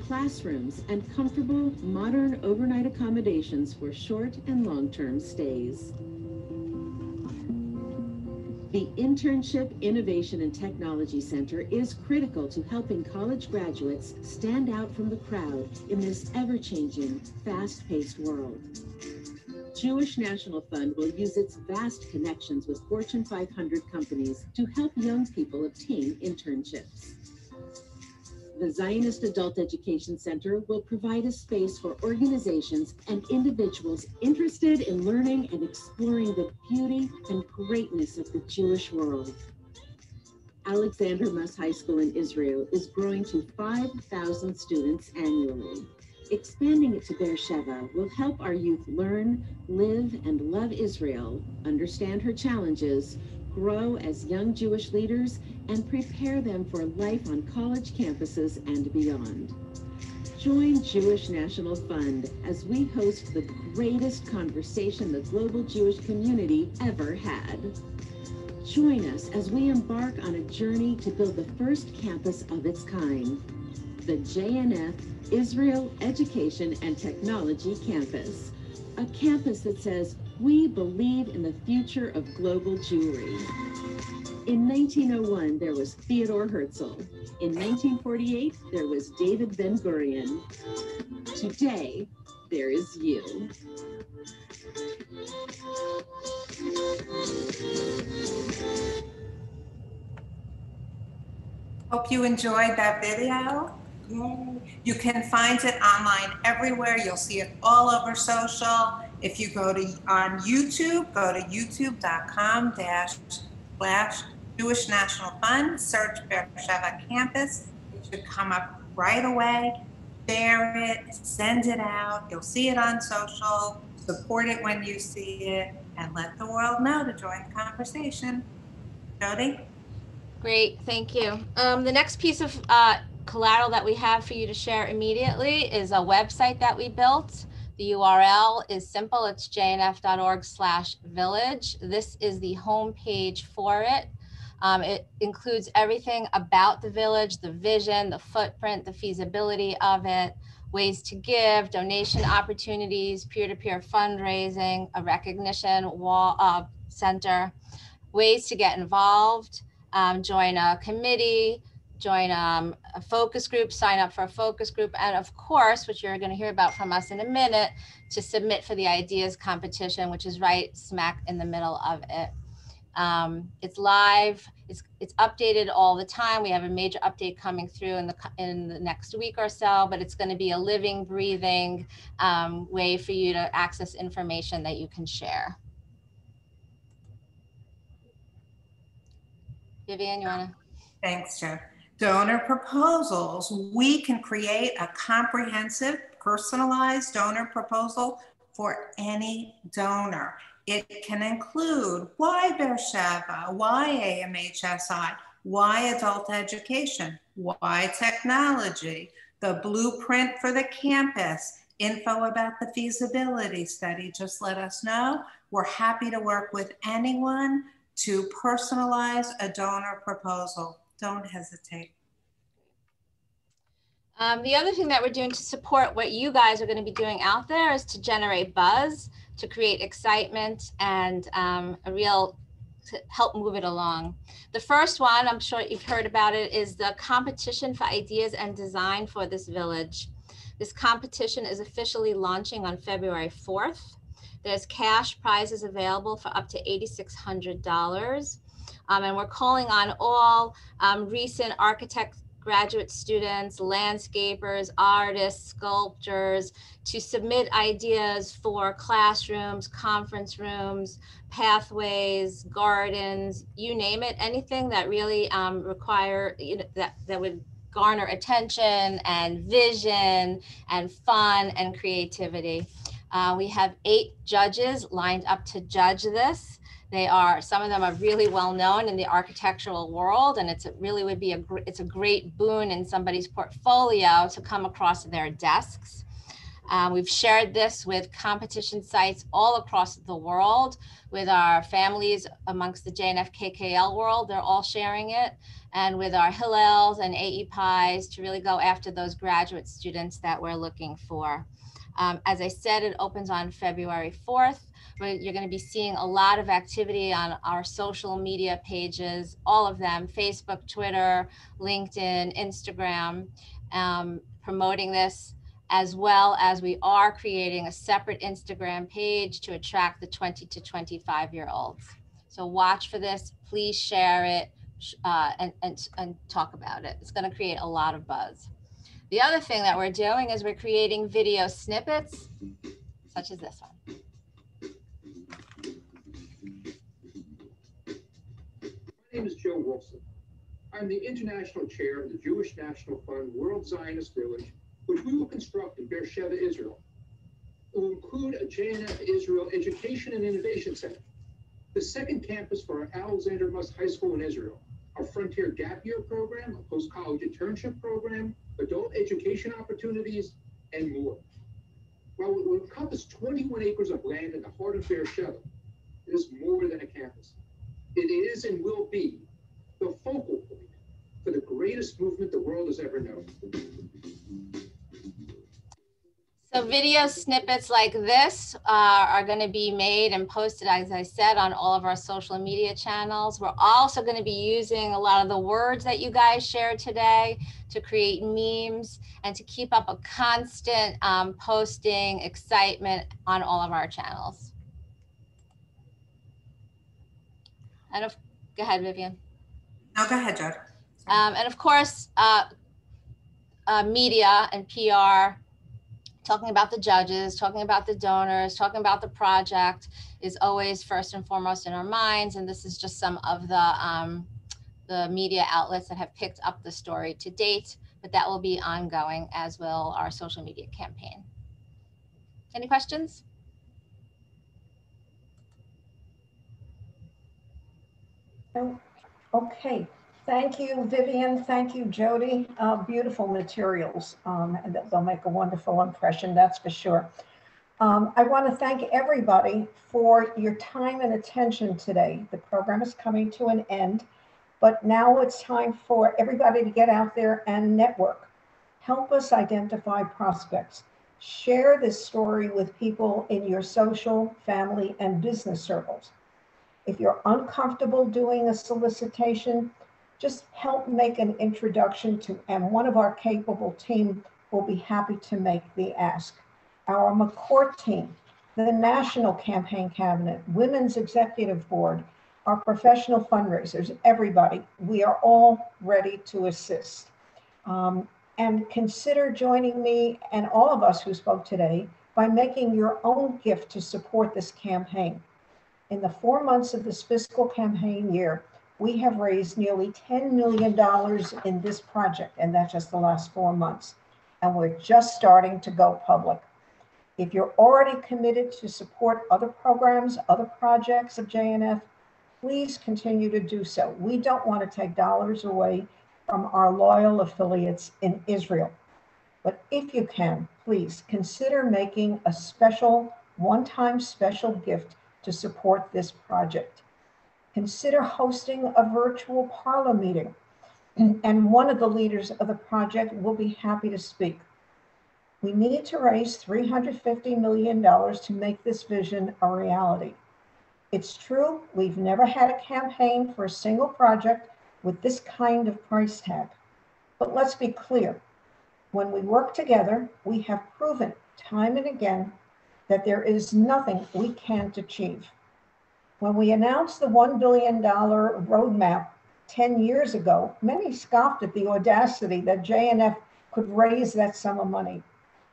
classrooms, and comfortable modern overnight accommodations for short and long-term stays. The Internship, Innovation, and Technology Center is critical to helping college graduates stand out from the crowd in this ever-changing, fast-paced world. Jewish National Fund will use its vast connections with Fortune 500 companies to help young people obtain internships. The Zionist Adult Education Center will provide a space for organizations and individuals interested in learning and exploring the beauty and greatness of the Jewish world. Alexander Muss High School in Israel is growing to 5,000 students annually. Expanding it to Beersheba will help our youth learn, live, and love Israel, understand her challenges, grow as young Jewish leaders, and prepare them for life on college campuses and beyond. Join Jewish National Fund as we host the greatest conversation the global Jewish community ever had. Join us as we embark on a journey to build the first campus of its kind, the JNF Israel Education and Technology Campus, a campus that says, we believe in the future of global Jewry. In 1901, there was Theodore Herzl. In 1948, there was David Ben-Gurion. Today, there is you. Hope you enjoyed that video. Yay. You can find it online everywhere. You'll see it all over social. If you go to on YouTube, go to youtube.com/Jewish National Fund, search Beersheba Campus. It should come up right away. Share it, send it out. You'll see it on social. Support it when you see it, and let the world know to join the conversation. Jody? Great, thank you. The next piece of collateral that we have for you to share immediately is a website that we built. The URL is simple. It's jnf.org/village. This is the home page for it. It includes everything about the village, the vision, the footprint, the feasibility of it, ways to give, donation opportunities, peer-to-peer fundraising, a recognition wall center, ways to get involved, join a committee, join a focus group, sign up for a focus group, and of course, which you're going to hear about from us in a minute, to submit for the ideas competition, which is right smack in the middle of it. It's live, it's updated all the time. We have a major update coming through in the next week or so, but it's going to be a living, breathing way for you to access information that you can share. Vivian, you want to? Thanks, Joe. Donor proposals. We can create a comprehensive, personalized donor proposal for any donor. It can include why Beersheba, why AMHSI, why adult education, why technology, the blueprint for the campus, info about the feasibility study. Just let us know. We're happy to work with anyone to personalize a donor proposal. Don't hesitate. The other thing that we're doing to support what you guys are going to be doing out there is to generate buzz, to create excitement, and to help move it along. The first one, I'm sure you've heard about it, is the competition for ideas and design for this village. This competition is officially launching on February 4th. There's cash prizes available for up to $8,600. And we're calling on all recent architect graduate students, landscapers, artists, sculptors to submit ideas for classrooms, conference rooms, pathways, gardens, you name it, anything that really require, that would garner attention and vision and fun and creativity. We have 8 judges lined up to judge this. Some of them are really well known in the architectural world, and it's a great boon in somebody's portfolio to come across their desks. We've shared this with competition sites all across the world, with our families amongst the JNF KKL world, they're all sharing it, and with our Hillels and AEPIs to really go after those graduate students that we're looking for. As I said, it opens on February 4th. You're going to be seeing a lot of activity on our social media pages, all of them, Facebook, Twitter, LinkedIn, Instagram, promoting this, as well as we are creating a separate Instagram page to attract the 20 to 25-year-olds. So watch for this, please share it and talk about it. It's going to create a lot of buzz. The other thing that we're doing is we're creating video snippets, such as this one. My name is Joe Wilson. I'm the International Chair of the Jewish National Fund World Zionist Village, which we will construct in Beersheba, Israel. It will include a JNF Israel Education and Innovation Center, the second campus for our Alexander Muss High School in Israel, our Frontier Gap Year program, a post-college internship program, adult education opportunities, and more. While it will encompass 21 acres of land in the heart of Beersheba, it is more than a campus. It is and will be the focal point for the greatest movement the world has ever known. So video snippets like this are going to be made and posted, as I said, on all of our social media channels. We're also going to be using a lot of the words that you guys shared today to create memes and to keep up a constant posting excitement on all of our channels. And go ahead, Vivian. No, go ahead, Jud. And of course, media and PR, talking about the judges, talking about the donors, talking about the project is always first and foremost in our minds. And this is just some of the media outlets that have picked up the story to date, but that will be ongoing, as will our social media campaign. Any questions? Okay. Thank you, Vivian. Thank you, Jody. Beautiful materials. And they'll make a wonderful impression, that's for sure. I want to thank everybody for your time and attention today. The program is coming to an end, but now it's time for everybody to get out there and network. Help us identify prospects. Share this story with people in your social, family, and business circles. If you're uncomfortable doing a solicitation, just help make an introduction to, and one of our capable team will be happy to make the ask. Our McCourt team, the National Campaign Cabinet, Women's Executive Board, our professional fundraisers, everybody, we are all ready to assist. And consider joining me and all of us who spoke today by making your own gift to support this campaign. In the 4 months of this fiscal campaign year, we have raised nearly $10 million in this project, and that's just the last 4 months. And we're just starting to go public. If you're already committed to support other programs, other projects of JNF, please continue to do so. We don't want to take dollars away from our loyal affiliates in Israel. But if you can, please consider making a special, one-time special gift to support this project. Consider hosting a virtual parlor meeting, and one of the leaders of the project will be happy to speak. We need to raise $350 million to make this vision a reality. It's true, we've never had a campaign for a single project with this kind of price tag. But let's be clear, when we work together, we have proven time and again that there is nothing we can't achieve. When we announced the $1 billion roadmap 10 years ago, many scoffed at the audacity that JNF could raise that sum of money.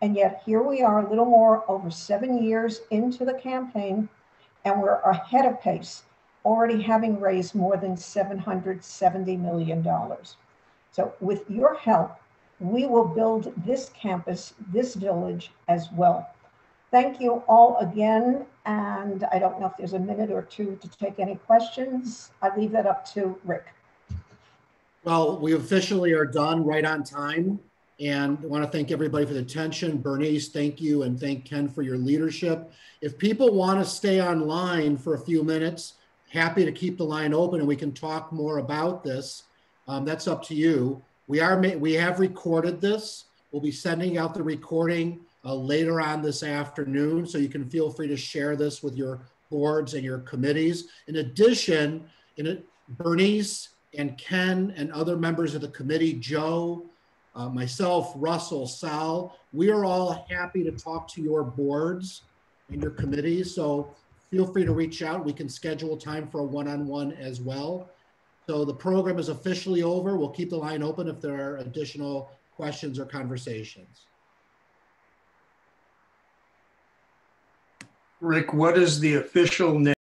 And yet here we are, a little more over 7 years into the campaign, and we're ahead of pace, already having raised more than $770 million. So with your help, we will build this campus, this village as well. Thank you all again. And I don't know if there's a minute or two to take any questions. I leave that up to Rick. Well, we officially are done right on time. And I want to thank everybody for the attention. Bernice, thank you. And thank Ken for your leadership. If people want to stay online for a few minutes, happy to keep the line open and we can talk more about this. That's up to you. We have recorded this. We'll be sending out the recording later on this afternoon, so you can feel free to share this with your boards and your committees. In addition, Bernice and Ken and other members of the committee, Joe, myself, Russell, Sal, we are all happy to talk to your boards and your committees. So feel free to reach out. We can schedule time for a one-on-one as well. So the program is officially over. We'll keep the line open if there are additional questions or conversations. Rick, what is the official name?